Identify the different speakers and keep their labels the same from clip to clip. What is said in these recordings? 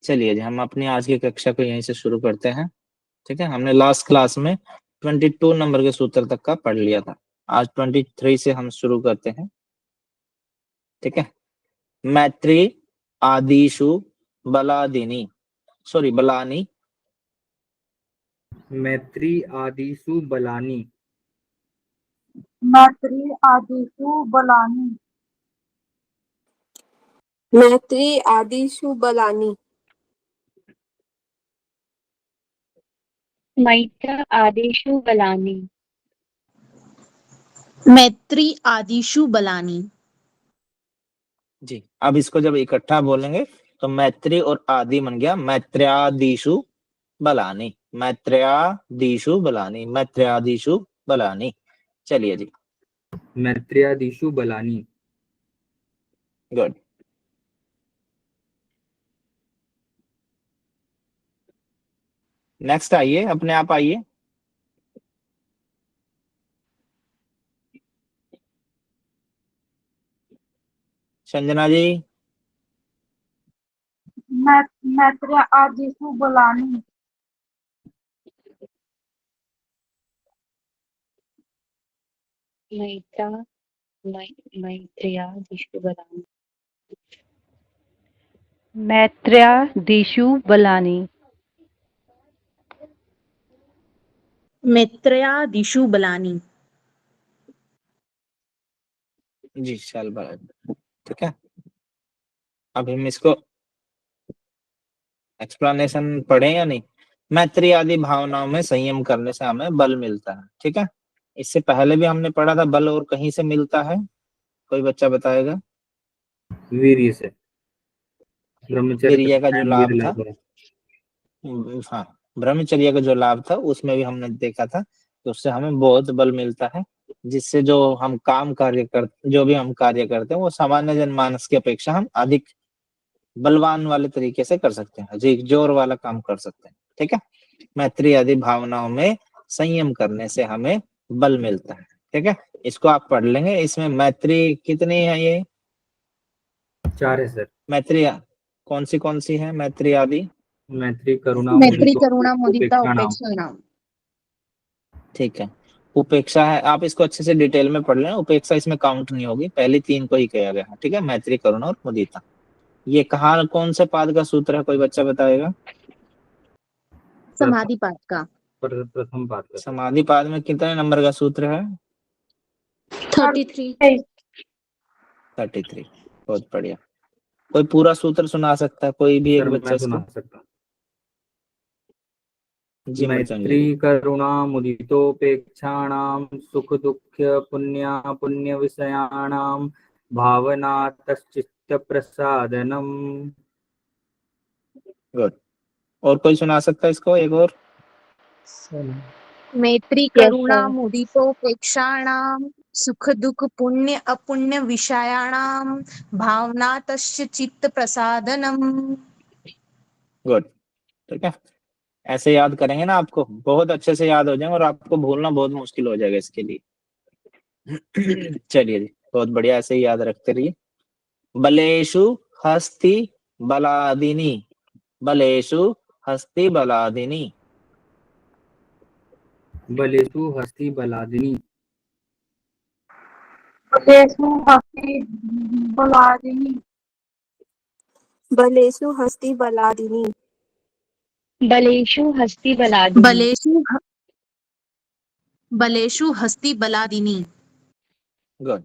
Speaker 1: चलिए जी, हम अपनी आज की कक्षा को यहीं से शुरू करते हैं। ठीक है, हमने लास्ट क्लास में 22 नंबर के सूत्र तक का पढ़ लिया था। आज 23 से हम शुरू करते हैं। ठीक है, मैत्री आदिशु बलादिनी, सॉरी बलानी।
Speaker 2: मैत्री आदिशु बलानी।
Speaker 3: मैत्री आदिशु बलानी।
Speaker 4: मैत्री आदिशु बलानी।
Speaker 5: मैत्र आदिशु बलानी।
Speaker 3: मैत्री आदिशु बलानी।
Speaker 1: जी, अब इसको जब इकट्ठा बोलेंगे तो मैत्री और आदि बन गया मैत्र्यादिशु बलानी, मैत्र्यादिशु बलानी, मैत्र्यादिशु बलानी। चलिए जी,
Speaker 2: मैत्र्यादिशु बलानी।
Speaker 1: गुड। नेक्स्ट आइए, अपने आप आइए। संजना जी।
Speaker 3: मैत्री आदिशु बलानी।
Speaker 5: मैत्र्यादिशु बलानी।
Speaker 6: मैत्र्यादिशु बलानी।
Speaker 3: मैत्र्यादिशु बलानी।
Speaker 1: जी चल बराबर। ठीक है, अब हम इसको एक्सप्लेनेशन पढ़े या नहीं। मैत्री आदि भावनाओं में संयम करने से हमें बल मिलता है। ठीक है, इससे पहले भी हमने पढ़ा था बल और कहीं से मिलता है, कोई बच्चा बताएगा?
Speaker 2: वीर्य से। ब्रह्मचर्य
Speaker 1: वीर्य का जो लाभ था,
Speaker 2: लाभ है।
Speaker 1: हाँ, ब्रह्मचर्य का जो लाभ था उसमें भी हमने देखा था कि उससे हमें बहुत बल मिलता है, जिससे जो हम जो भी हम कार्य करते हैं वो सामान्य जनमानस की अपेक्षा हम अधिक बलवान वाले तरीके से कर सकते हैं, अधिक जोर वाला काम कर सकते हैं। ठीक है, मैत्री आदि भावनाओं में संयम करने से हमें बल मिलता है। ठीक है, इसको आप पढ़ लेंगे। इसमें मैत्री कितनी है? ये
Speaker 2: 4 है सर।
Speaker 1: मैत्री कौन सी है? मैत्री आदि
Speaker 2: मैत्री करुणा
Speaker 3: मैत्री
Speaker 2: मुदिता
Speaker 3: करुणा मुदिता
Speaker 2: उपेक्षा नाम।
Speaker 3: उपेक्षा नाम।
Speaker 1: ठीक है, उपेक्षा है, आप इसको अच्छे से डिटेल में पढ़ लेना। उपेक्षा इसमें काउंट नहीं होगी, पहली 3 को ही किया गया है। ठीक है, मैत्री करुणा और मुदिता। ये कहाँ कौन से पाद का सूत्र है, कोई बच्चा बताएगा?
Speaker 3: समाधि पाठ का।
Speaker 2: प्रथम पाद का।
Speaker 1: समाधि पाद में कितने नंबर का सूत्र है?
Speaker 3: 33।
Speaker 1: 33। बहुत बढ़िया। कोई पूरा सूत्र सुना सकता है, कोई भी एक
Speaker 2: सर
Speaker 1: बच्चा
Speaker 2: मैं
Speaker 1: इसको?
Speaker 2: सुना सकता हूँ।
Speaker 1: जी
Speaker 2: मैत्री करुणा मुदितोपेक्षाणां सुख दुःख पुण्य विषयाणां भावना तच्चित्त प्रसादनम।
Speaker 1: गुड। और कोई सुना सकता है इसको एक और?
Speaker 3: मैत्री करुणा मुदितोपेक्षाणां सुख दुख पुण्य अपुण्य विषयाणां भावना तस्य चित्त प्रसादनम।
Speaker 1: गुड। ठीक है, ऐसे याद करेंगे ना आपको बहुत अच्छे से याद हो जाएंगे और आपको भूलना बहुत मुश्किल हो जाएगा इसके लिए। चलिए जी, बहुत बढ़िया, ऐसे ही याद रखते रहिए। बलेशु हस्ति बलादिनी, बलेशु हस्ति बलादिनी।
Speaker 2: बलेषु हस्ति बलादिनी।
Speaker 3: बलेषु हस्ति बलादिनी।
Speaker 4: बलेषु हस्ति बलादिनी।
Speaker 5: बलेषु हस्ति बलादिनी।
Speaker 3: बलेषु हस्ति बलादिनी।
Speaker 1: गुड।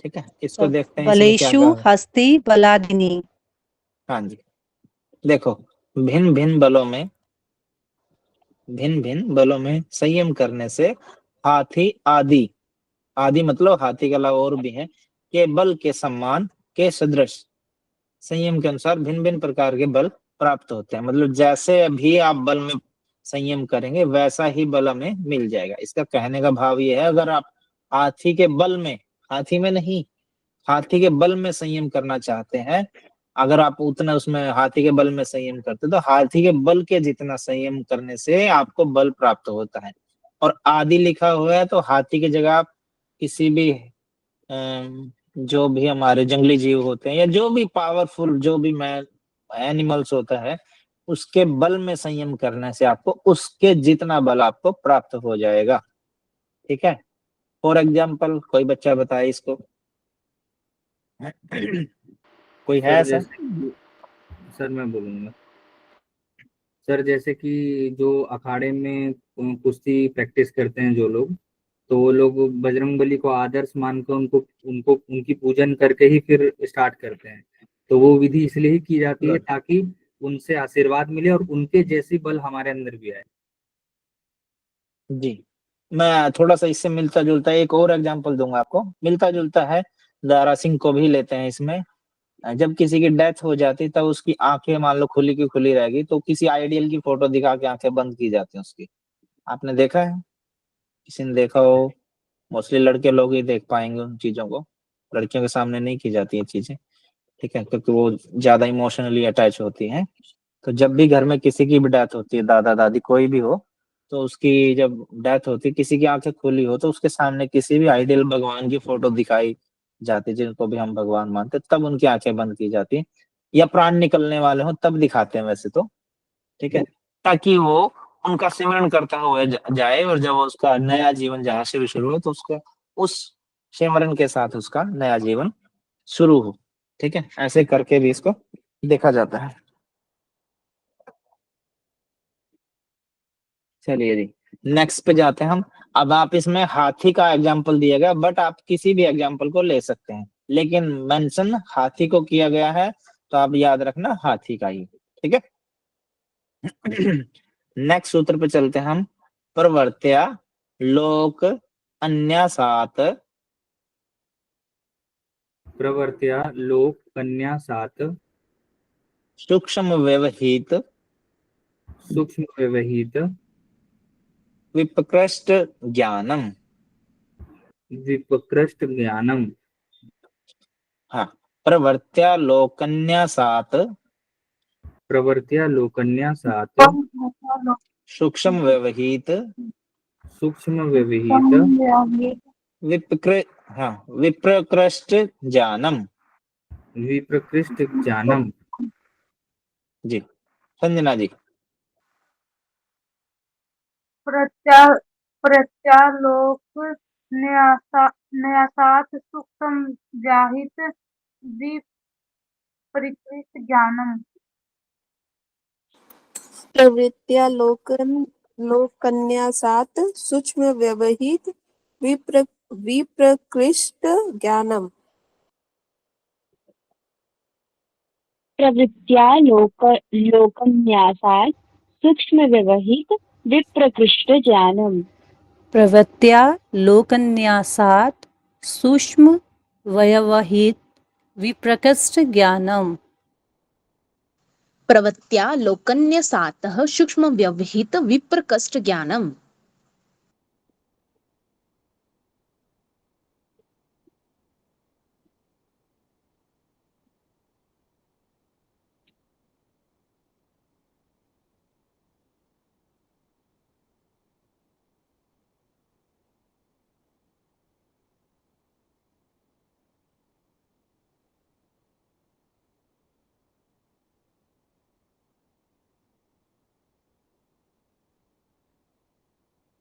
Speaker 1: ठीक है, इसको देखते हैं इसमें क्या
Speaker 6: बलेषु
Speaker 1: कहा है।
Speaker 6: हस्ति बलादिनी।
Speaker 1: हाँ जी, देखो, भिन्न भिन्न बलों में संयम करने से हाथी आदि, आदि मतलब हाथी के अलावा और भी है, के बल के सम्मान के सदृश संयम के अनुसार भिन्न भिन्न प्रकार के बल प्राप्त होते हैं। मतलब जैसे भी आप बल में संयम करेंगे वैसा ही बल हमें मिल जाएगा। इसका कहने का भाव ये है, अगर आप हाथी के बल में, हाथी में नहीं, हाथी के बल में संयम करना चाहते हैं, अगर आप उतना उसमें हाथी के बल में संयम करते तो हाथी के बल के जितना संयम करने से आपको बल प्राप्त होता है। और आदि लिखा हुआ है तो हाथी की जगह आप किसी भी जो भी हमारे जंगली जीव होते हैं या जो भी पावरफुल जो भी मैन एनिमल्स होता है उसके बल में संयम करने से आपको उसके जितना बल आपको प्राप्त हो जाएगा। ठीक है, फॉर एग्जाम्पल कोई बच्चा बताए इसको। कोई है
Speaker 2: सर
Speaker 1: ऐसा?
Speaker 2: जैसे कि सर मैं बोलूंगा सर, जैसे कि जो अखाड़े में कुश्ती प्रैक्टिस करते हैं जो लोग, तो वो लोग बजरंगबली को आदर्श मानकर उनको उनको उनकी पूजन करके ही फिर स्टार्ट करते हैं। तो वो विधि इसलिए ही की जाती है
Speaker 1: Good.
Speaker 2: ताकि उनसे आशीर्वाद मिले और उनके जैसी बल हमारे अंदर भी आए।
Speaker 1: जी, मैं थोड़ा सा इससे मिलता जुलता एक और एग्जांपल दूंगा आपको, मिलता जुलता है। दारा सिंह को भी लेते हैं इसमें। जब किसी की डेथ हो जाती तब उसकी आंखें मान लो खुली की खुली रहेगी तो किसी आइडियल की फोटो दिखा के आंखें बंद की जाती हैं उसकी। आपने देखा है? किसी ने देखा हो? मोस्टली लड़के लोग ही देख पाएंगे उन चीजों को, लड़कियों के सामने नहीं की जाती ये चीजें। ठीक है, क्योंकि वो ज्यादा इमोशनली अटैच होती हैं। तो जब भी घर में किसी की भी डेथ होती है, दादा दादी कोई भी हो, तो उसकी जब डेथ होती है किसी की आंखें खुली हो तो उसके सामने किसी भी आइडियल भगवान की फोटो दिखाई जाती है जिनको भी हम भगवान मानते हैं, तब उनकी आंखें बंद की जाती हैं। या प्राण निकलने वाले हो तब दिखाते हैं वैसे तो। ठीक है, ताकि वो उनका सिमरन करता हुआ जाए और जब उसका नया जीवन जहां से भी शुरू हो तो उसका उस सिमरन के साथ उसका नया जीवन शुरू हो। ठीक है, ऐसे करके भी इसको देखा जाता है। चलिए जी, नेक्स्ट पे जाते हैं हम। अब आप इसमें हाथी का एग्जाम्पल दिया गया, बट आप किसी भी एग्जाम्पल को ले सकते हैं, लेकिन मेंशन हाथी को किया गया है तो आप याद रखना हाथी का ही। ठीक है। नेक्स्ट सूत्र पे चलते हैं हम। प्रवर्त्या लोक अन्यासात
Speaker 2: प्रवर्त्या लोक कन्या सात
Speaker 1: सूक्ष्म व्यवहित
Speaker 2: सूक्ष्म व्यवहित
Speaker 1: विप्रकृष्ट ज्ञानम।
Speaker 2: विप्रकृष्ट ज्ञानम।
Speaker 1: हाँ, प्रवर्त्या लोकन्यासात
Speaker 2: प्रवर्त्या लोकन्या सात
Speaker 1: सूक्ष्म व्यवहित
Speaker 2: सूक्ष्म व्यवहित
Speaker 1: हाँ विप्रकृष्ट ज्ञानम।
Speaker 2: विप्रकृष्ट ज्ञानम।
Speaker 1: जी, संजना जी।
Speaker 3: प्रत्यालोक न्यासात सूक्ष्म जाहित विपरीत ज्ञानम।
Speaker 4: प्रवृत्त्या लोकन्यासात् सूक्ष्म व्यवहित विप्रकृष्ट ज्ञानम।
Speaker 5: प्रवृत्त्या लोकन्यासात् सूक्ष्म व्यवहित विप्रकृष्ट ज्ञानम।
Speaker 6: प्रवृत्त्या लोकन्यासात् सूक्ष्म व्यवहित विप्रकृष्ट ज्ञानम।
Speaker 3: प्रवत्या लोकन्यसातः सूक्ष्म व्यवहित विप्रकृष्ट ज्ञानम।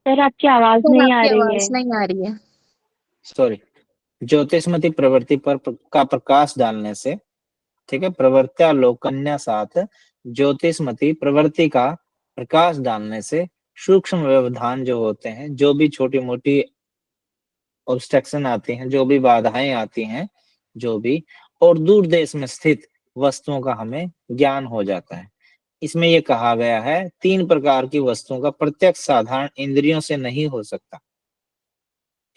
Speaker 5: सर आपकी आवाज
Speaker 3: सर
Speaker 5: नहीं आ
Speaker 3: आपकी
Speaker 5: रही
Speaker 3: आवाज
Speaker 5: है।
Speaker 3: नहीं आ रही है।
Speaker 1: सॉरी, ज्योतिषमती प्रवृत्ति पर का प्रकाश डालने से। ठीक है, प्रवर्त्या लोकन्या साथ ज्योतिषमती प्रवृत्ति का प्रकाश डालने से सूक्ष्म व्यवधान जो होते हैं, जो भी छोटी मोटी ऑब्स्ट्रक्शन आती हैं, जो भी बाधाएं आती हैं, जो भी और दूर देश में स्थित वस्तुओं का हमें ज्ञान हो जाता है। इसमें यह कहा गया है 3 प्रकार की वस्तुओं का प्रत्यक्ष साधारण इंद्रियों से नहीं हो सकता।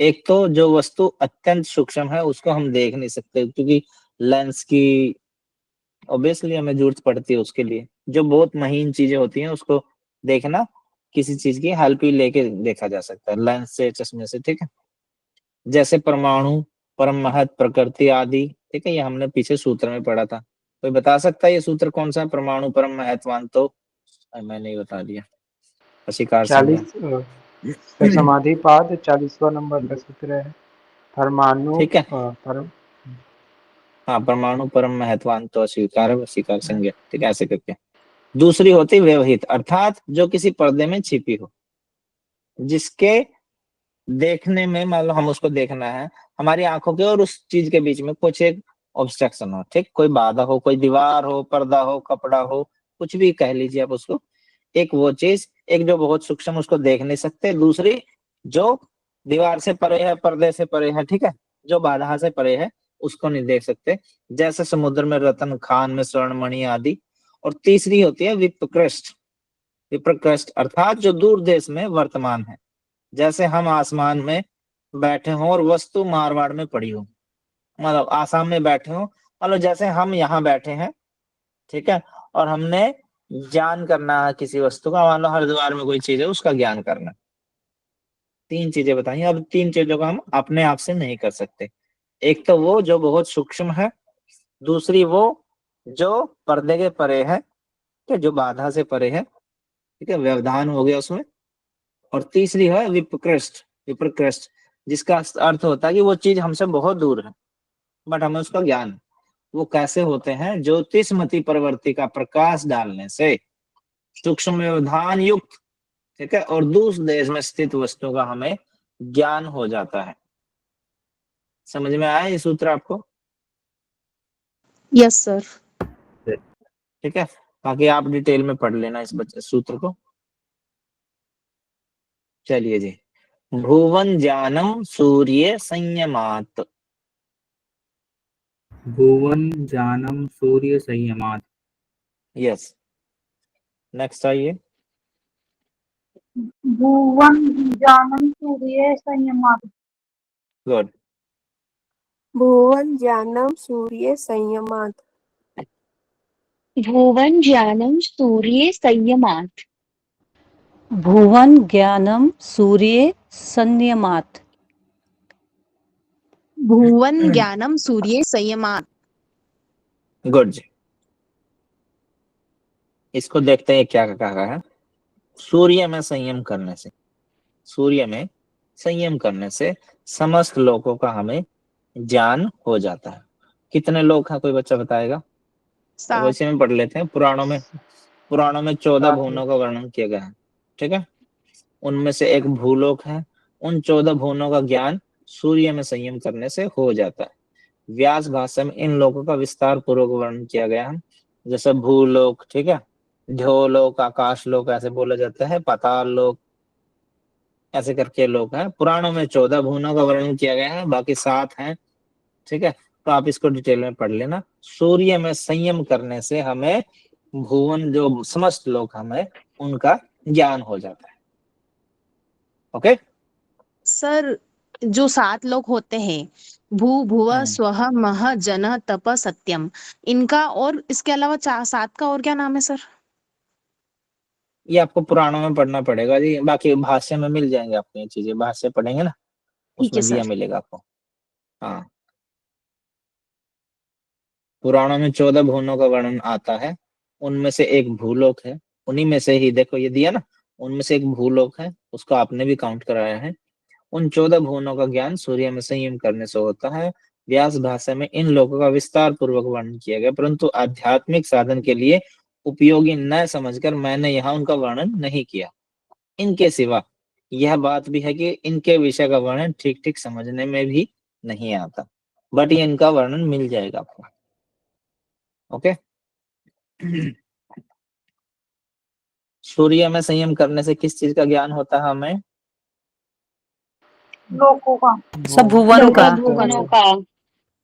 Speaker 1: एक तो जो वस्तु अत्यंत सूक्ष्म है उसको हम देख नहीं सकते क्योंकि लेंस की ऑब्वियसली हमें जरूरत पड़ती है उसके लिए। जो बहुत महीन चीजें होती हैं उसको देखना किसी चीज की हेल्प ही लेके देखा जा सकता है, लेंस से, चश्मे से। ठीक है, जैसे परमाणु, परम महत, प्रकृति आदि। ठीक है, ये हमने पीछे सूत्र में पढ़ा था। कोई बता सकता है ये सूत्र कौन सा है? परमाणु परम महत्वान तो मैंने ही बता दिया, वशीकार संज्ञा।
Speaker 7: तो समाधि पाद 40वां नंबर का सूत्र है परमाणु
Speaker 1: ठीक है।
Speaker 7: परम
Speaker 1: हाँ, परमाणु परम महत्वान तो अस्वीकार स्वीकार संज्ञा, ठीक है, ऐसे करके। दूसरी होती व्यवहित, अर्थात जो किसी पर्दे में छिपी हो, जिसके देखने में, मान लो हम उसको देखना है, हमारी आंखों के और उस चीज के बीच में कुछ एक ऑब्स्ट्रक्शन हो, ठीक, कोई बाधा हो, कोई दीवार हो, पर्दा हो, कपड़ा हो, कुछ भी कह लीजिए आप उसको। एक वो चीज, एक जो बहुत सूक्ष्म, उसको देख नहीं सकते, दूसरी जो दीवार से परे है, पर्दे से परे है, ठीक है, जो बाधा से परे है, उसको नहीं देख सकते, जैसे समुद्र में रत्न, खान में स्वर्ण मणि आदि। और तीसरी होती है विप्रकृष्ट। विप्रकृष्ट अर्थात जो दूर देश में वर्तमान है, जैसे हम आसमान में बैठे हों और वस्तु मारवाड़ में पड़ी हो, मतलब आसाम में बैठे हो, मतलब जैसे हम यहाँ बैठे हैं, ठीक है, और हमने ज्ञान करना है किसी वस्तु का, मान लो हरिद्वार में कोई चीज है, उसका ज्ञान करना। तीन चीजें बताइए, अब तीन चीजों का हम अपने आप से नहीं कर सकते। एक तो वो जो बहुत सूक्ष्म है, दूसरी वो जो पर्दे के परे है, ठीक है, जो बाधा से परे है, ठीक है, व्यवधान हो गया उसमें। और तीसरी है विप्रकृष्ट। विप्रकृष्ट जिसका अर्थ होता है कि वो चीज हमसे बहुत दूर है, बट हमें उसका ज्ञान है। वो कैसे होते हैं? ज्योतिषमती प्रवृत्ति का प्रकाश डालने से सूक्ष्म व्यवधान युक्त, ठीक है, और दूर देश में स्थित वस्तु का हमें ज्ञान हो जाता है। समझ में आया ये सूत्र आपको?
Speaker 3: Yes sir.
Speaker 1: ठीक है, बाकी आप डिटेल में पढ़ लेना इस सूत्र को। चलिए जी, भुवन ज्ञानम सूर्य संयमात।
Speaker 2: भुवन जानम सूर्य संयमात।
Speaker 1: यस, नेक्स्ट आइए।
Speaker 3: भुवन ज्ञानम सूर्य संयमात।
Speaker 1: गुड।
Speaker 4: भुवन ज्ञानम सूर्य संयमात्।
Speaker 5: भुवन ज्ञानं सूर्ये संयमात्।
Speaker 6: भुवन ज्ञानम सूर्ये संयमात्।
Speaker 3: भुवन ज्ञानम सूर्य संयमात।
Speaker 1: गुड जी। इसको देखते हैं क्या कहा रहा है। सूर्य में संयम करने से, सूर्य में संयम करने से समस्त लोगों का हमें ज्ञान हो जाता है। कितने लोग हैं, कोई बच्चा बताएगा?
Speaker 3: सात।
Speaker 1: वैसे में पढ़ लेते हैं। पुराणों में 14
Speaker 7: साथ
Speaker 1: भुवनों का वर्णन किया गया है, ठीक है, उनमें से एक भूलोक है। उन 14 भुवनों का ज्ञान सूर्य में संयम करने से हो जाता है। व्यास भाषा में इन लोगों का विस्तार पूर्वक वर्णन किया गया है, जैसे भूलोक, ठीक है, ध्योलोक, आकाश लोक ऐसे बोला जाता है, पाताल लोक, ऐसे करके लोक हैं। पुराणों में 14 भुवनों का वर्णन किया गया है, बाकी 7 हैं, ठीक है, तो आप इसको डिटेल में पढ़ लेना। सूर्य में संयम करने से हमें भुवन, जो समस्त लोक हमें उनका ज्ञान हो जाता है। ओके।
Speaker 3: सर, जो 7 लोग होते हैं, भू भुव स्वः मह जन तप सत्यम, इनका और इसके अलावा 7 का और क्या नाम है सर?
Speaker 1: ये आपको पुराणों में पढ़ना पड़ेगा जी, बाकी भाष्य में मिल जाएंगे आपको ये चीजें, भाष्य पढ़ेंगे ना,
Speaker 3: ठीक है
Speaker 1: उसमें दिया
Speaker 3: सर।
Speaker 1: मिलेगा आपको। हाँ, पुराणों में 14 भुवनों का वर्णन आता है, उनमें से एक भूलोक है। उन्हीं में से ही देखो ये दिया ना, उनमें से एक भूलोक है, उसको आपने भी काउंट कराया है। उन 14 भुवनों का ज्ञान सूर्य में संयम करने से होता है। व्यास भाषा में इन लोगों का विस्तार पूर्वक वर्णन किया गया, परंतु आध्यात्मिक साधन के लिए उपयोगी न समझकर मैंने यहाँ उनका वर्णन नहीं किया। इनके सिवा यह बात भी है कि इनके विषय का वर्णन ठीक ठीक समझने में भी नहीं आता, बट ये इनका वर्णन मिल जाएगा आपको। ओके। सूर्य में संयम करने से किस चीज का ज्ञान होता है हमें?
Speaker 3: लोगों का।
Speaker 6: सब भुवन का।
Speaker 5: भुवनों का।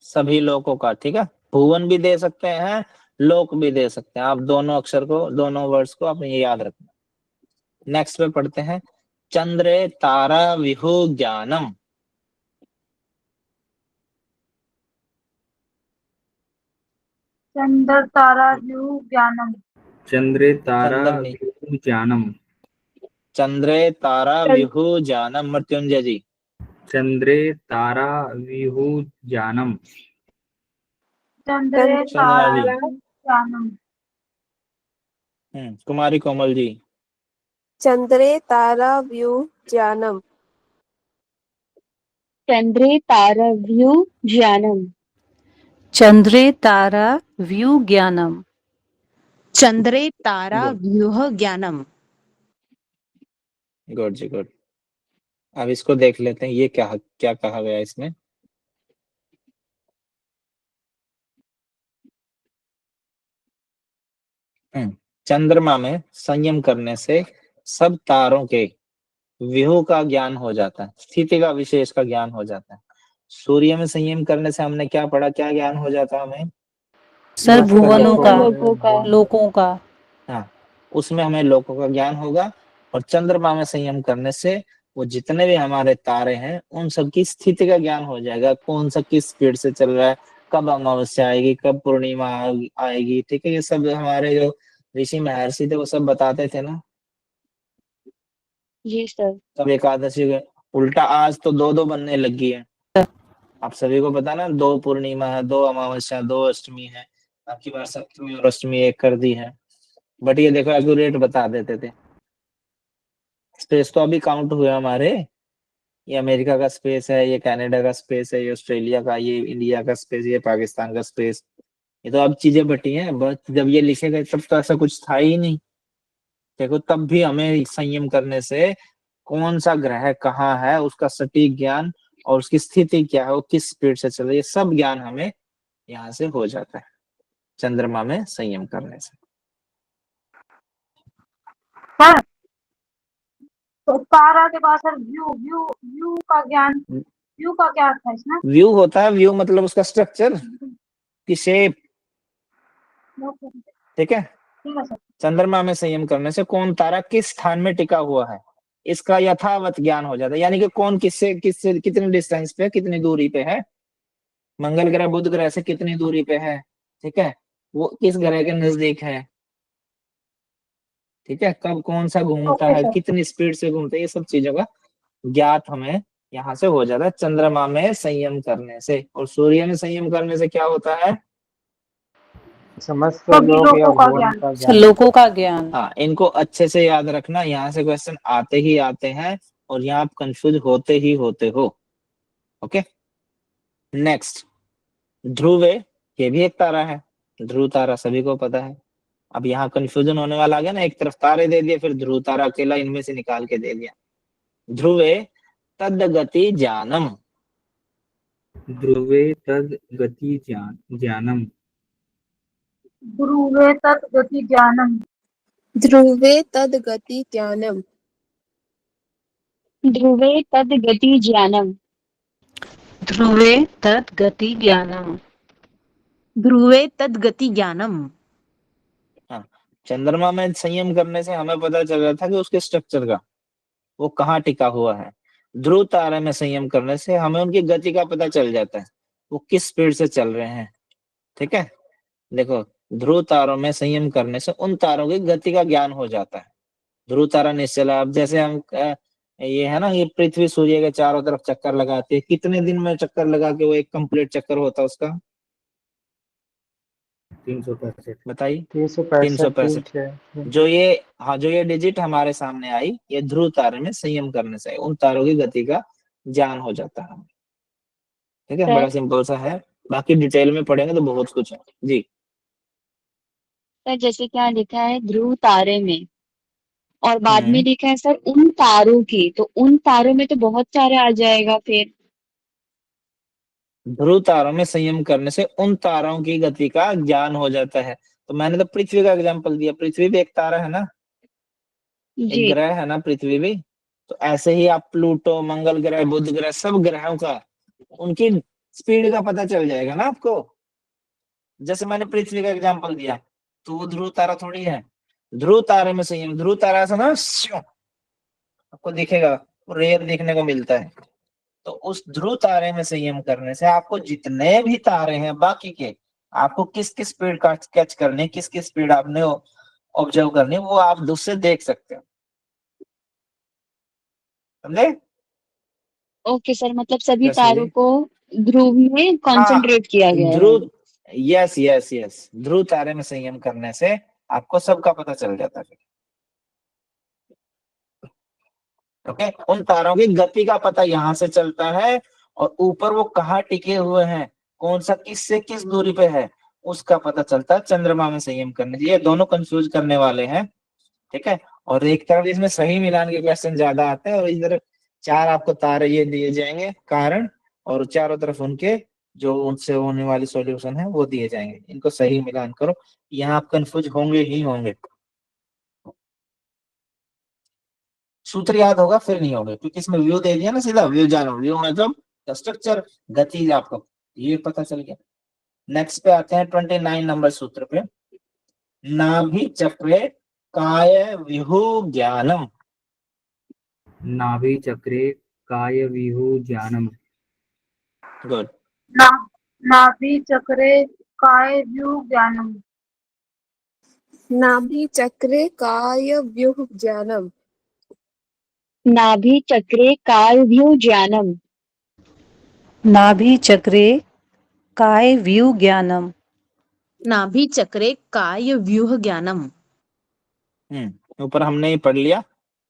Speaker 1: सभी लोगों का, ठीक है, भुवन भी दे सकते हैं, लोक भी दे सकते हैं। आप दोनों अक्षर को, दोनों वर्ड्स को आप ये याद रखना। नेक्स्ट पे पढ़ते हैं, चंद्रे तारा विहु ज्ञानम।
Speaker 3: चंद्र तारा व्यू ज्ञानम।
Speaker 2: चंद्रे तारा
Speaker 1: चंद्र नहीं,
Speaker 2: विभु ज्ञानम।
Speaker 1: चंद्रे तारा विहु ज्ञानम, मृत्युंजय जी।
Speaker 2: चंद्रे तारा विहु ज्ञानम।
Speaker 3: चंद्रे
Speaker 1: चंद्रमा जी।
Speaker 3: ज्ञानम।
Speaker 1: कुमारी कोमल जी।
Speaker 4: चंद्रे तारा व्यू ज्ञानम।
Speaker 5: चंद्रे तारव्यू ज्ञानम।
Speaker 6: चंद्रे तारा व्यू ज्ञानम।
Speaker 3: चंद्रे तारा
Speaker 1: गुड
Speaker 3: व्यूह ज्ञानम।
Speaker 1: गुड जी गुड। अब इसको देख लेते हैं, ये क्या क्या कहा गया इसमें। चंद्रमा में संयम करने से सब तारों के व्यूह का ज्ञान हो जाता है, स्थिति का विशेष का ज्ञान हो जाता है। सूर्य में संयम करने से हमने क्या पढ़ा, क्या ज्ञान हो जाता है हमें?
Speaker 6: सर
Speaker 7: समस्त
Speaker 6: भुवनों का,
Speaker 5: लोगों का।
Speaker 6: लोकों का।
Speaker 1: हाँ, उसमें हमें लोकों का ज्ञान होगा। और चंद्रमा में संयम करने से वो जितने भी हमारे तारे हैं उन सब की स्थिति का ज्ञान हो जाएगा, कौन सा किस स्पीड से चल रहा है, कब अमावस्या आएगी, कब पूर्णिमा आएगी। ठीक है, ये सब हमारे जो ऋषि महर्षि थे वो सब बताते थे ना।
Speaker 5: जी सर।
Speaker 1: सब एकादशी के उल्टा आज तो दो दो बनने लगी है। आप सभी को पता ना, 2 पूर्णिमा है, 2 अमावस्या, 2 अष्टमी है। आपकी बार सप्तमी और अष्टमी एक कर दी है। बट ये देखो एक्यूरेट बता देते थे। स्पेस तो अभी काउंट हुए हमारे, ये अमेरिका का स्पेस है, ये कनाडा का स्पेस है, ये ऑस्ट्रेलिया का, ये इंडिया का स्पेस, ये पाकिस्तान का स्पेस। ये तो अब चीजें बटी हैं, बट जब ये लिखे गए तब तो ऐसा कुछ था ही नहीं। देखो तब भी हमें संयम करने से कौन सा ग्रह कहाँ है, उसका सटीक ज्ञान और उसकी स्थिति क्या है, वो किस स्पीड से चल रही है, सब ज्ञान हमें यहाँ से हो जाता है चंद्रमा में संयम करने से।
Speaker 8: सर तो तारा के पास सर व्यू व्यू व्यू का ज्ञान, व्यू का क्या अर्थ है इसमें?
Speaker 1: व्यू होता है, व्यू मतलब उसका स्ट्रक्चर की शेप। ठीक है,
Speaker 8: ठीक है सर।
Speaker 1: चंद्रमा में संयम करने से कौन तारा किस स्थान में टिका हुआ है इसका यथावत ज्ञान हो जाता है, यानी कि कौन किससे किससे कितनी डिस्टेंस पे, कितनी दूरी पे है, मंगल ग्रह बुध ग्रह से कितनी दूरी पे है। ठीक है, वो किस ग्रह के नजदीक है। ठीक है, कब कौन सा घूमता
Speaker 8: ओके
Speaker 1: है,
Speaker 8: सर।
Speaker 1: कितनी स्पीड से घूमता है, ये सब चीजों का ज्ञात हमें यहाँ से हो जाता है चंद्रमा में संयम करने से। और सूर्य में संयम करने से क्या होता है?
Speaker 7: समस्त
Speaker 8: सभी
Speaker 7: लोग या
Speaker 8: लोगों का
Speaker 7: भुवन
Speaker 8: ज्ञान।
Speaker 7: का ज्ञान।
Speaker 6: लोकों का ज्ञान।
Speaker 1: हाँ, इनको अच्छे से याद रखना, यहाँ से क्वेश्चन आते ही आते हैं और यहाँ आप कंफ्यूज होते ही होते हो। ओके, नेक्स्ट ध्रुव, ये भी एक तारा है, ध्रुव तारा सभी को पता है। अब यहाँ कंफ्यूजन होने वाला आ गया ना, एक तरफ तारे दे दिए, फिर ध्रुव तारा अकेला इनमें से निकाल के दे दिया। ध्रुवे तद गति ज्ञानम।
Speaker 2: ध्रुवे तद गति ज्ञानम।
Speaker 8: ध्रुवे तत् गति ज्ञानम।
Speaker 4: ध्रुवे तद गति ज्ञानम।
Speaker 5: ध्रुवे तद गति ज्ञानम।
Speaker 6: ध्रुवे तत् गति ज्ञानम।
Speaker 3: ध्रुवे तद्गति ज्ञानम।
Speaker 1: हाँ, चंद्रमा में संयम करने से हमें पता चल रहा था कि उसके स्ट्रक्चर का, वो कहाँ टिका हुआ है। ध्रुव तारे में संयम करने से हमें उनकी गति का पता चल जाता है, वो किस स्पीड से चल रहे हैं। ठीक है, देखो ध्रुव तारों में संयम करने से उन तारों की गति का ज्ञान हो जाता है। ध्रुव तारा निश्चला, अब जैसे हम ये है ना, ये पृथ्वी सूर्य के चारों तरफ चक्कर लगाती है, कितने दिन में चक्कर लगा के वो एक कंप्लीट चक्कर होता है उसका?
Speaker 2: 365।
Speaker 1: बताइए।
Speaker 7: 365
Speaker 1: 365।
Speaker 7: 3
Speaker 1: जो ये, हाँ, जो ये डिजिट हमारे सामने आई, ये ध्रुव तारे में संयम करने से उन तारों की गति का ज्ञान हो जाता है। ठीक है, बड़ा
Speaker 5: सर
Speaker 1: सिंपल सा है, बाकी डिटेल में पढ़ेंगे तो बहुत कुछ है जी।
Speaker 5: सर जैसे क्या लिखा है ध्रुव तारे में, और बाद में
Speaker 1: हम्म,
Speaker 5: लिखा है सर उन तारों की, तो उन तारों में तो बहुत सारे आ जाएगा फिर।
Speaker 1: ध्रुव तारों में संयम करने से उन तारों की गति का ज्ञान हो जाता है। तो मैंने तो पृथ्वी का एग्जांपल दिया, पृथ्वी भी एक तारा है ना, एक
Speaker 5: जी।
Speaker 1: ग्रह है ना पृथ्वी भी। तो ऐसे ही आप प्लूटो, मंगल ग्रह, बुध ग्रह, सब ग्रहों का, उनकी स्पीड का पता चल जाएगा ना आपको। जैसे मैंने पृथ्वी का एग्जांपल दिया, तो वो ध्रुव तारा थोड़ी है। ध्रुव तारे में संयम, ध्रुव तारा ऐसा ना श्यों, आपको दिखेगा, वो रेयर देखने को मिलता है। तो उस ध्रुव तारे में संयम करने से आपको जितने भी तारे हैं बाकी के, आपको किस किस स्पीड का कैच करनी, किस किस स्पीड आपने ऑब्जर्व करनी, वो आप दूसरे देख सकते हो। समझे?
Speaker 5: ओके सर, मतलब सभी
Speaker 1: कैसे
Speaker 5: तारों
Speaker 1: जी?
Speaker 5: को ध्रुव में
Speaker 1: हाँ,
Speaker 5: कंसंट्रेट किया गया है।
Speaker 1: ध्रुव, यस यस यस, ध्रुव तारे में संयम करने से आपको सबका पता चल जाता है। ओके, उन तारों की गति का पता यहाँ से चलता है, और ऊपर वो कहाँ टिके हुए हैं, कौन सा किस से किस दूरी पे है, उसका पता चलता है चंद्रमा में संयम करने से। ये दोनों कंफ्यूज करने वाले हैं, ठीक है। और एक तरफ इसमें सही मिलान के क्वेश्चन ज्यादा आते हैं, और इधर 4 आपको तारे ये दिए जाएंगे कारण, और चारों तरफ उनके जो उनसे होने वाली सॉल्यूशन है वो दिए जाएंगे। इनको सही मिलान करो, यहाँ आप कंफ्यूज होंगे ही होंगे। सूत्र याद होगा फिर नहीं होगा, क्योंकि इसमें व्यू दे दिया ना सीधा, व्यू जानो, व्यू मतलब स्ट्रक्चर, गति आपको ये पता चल गया। नेक्स्ट पे आते हैं 29 नंबर सूत्र पे। नाभि चक्रे काय विहु ज्ञानम।
Speaker 2: नाभि चक्रे काय विहु ज्ञानम।
Speaker 1: गुड।
Speaker 8: ना नाभि चक्रे काय व्यू ज्ञानम।
Speaker 4: नाभि चक्रे काय व्यूह ज्ञानम।
Speaker 5: नाभि चक्रे कालव्यूह ज्ञानम।
Speaker 6: नाभि चक्रे काय व्यू ज्ञानम।
Speaker 3: नाभि चक्रे काय व्यूह ज्ञानम।
Speaker 1: ऊपर हमने ही पढ़ लिया,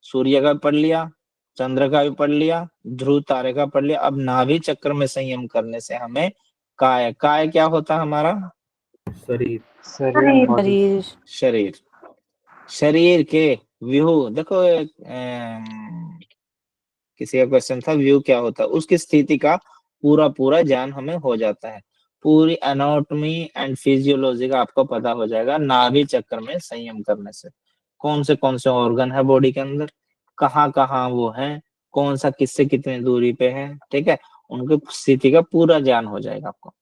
Speaker 1: सूर्य का पढ़ लिया, चंद्र का भी पढ़ लिया, ध्रुव तारे का पढ़ लिया। अब नाभि चक्र में संयम करने से हमें काय, काय क्या होता है हमारा?
Speaker 2: शरीर।
Speaker 7: शरीर बॉडी।
Speaker 6: शरीर।
Speaker 1: शरीर। शरीर के व्यू, देखो किसी का क्वेश्चन था व्यू क्या होता है, उसकी स्थिति का पूरा पूरा ज्ञान हमें हो जाता है। पूरी एनाटॉमी एंड फिजियोलॉजी का आपको पता हो जाएगा नाभि चक्र में संयम करने से। कौन से ऑर्गन है बॉडी के अंदर, कहाँ कहाँ वो है, कौन सा किससे कितनी दूरी पे है, ठीक है, उनकी स्थिति का पूरा ज्ञान हो जाएगा आपको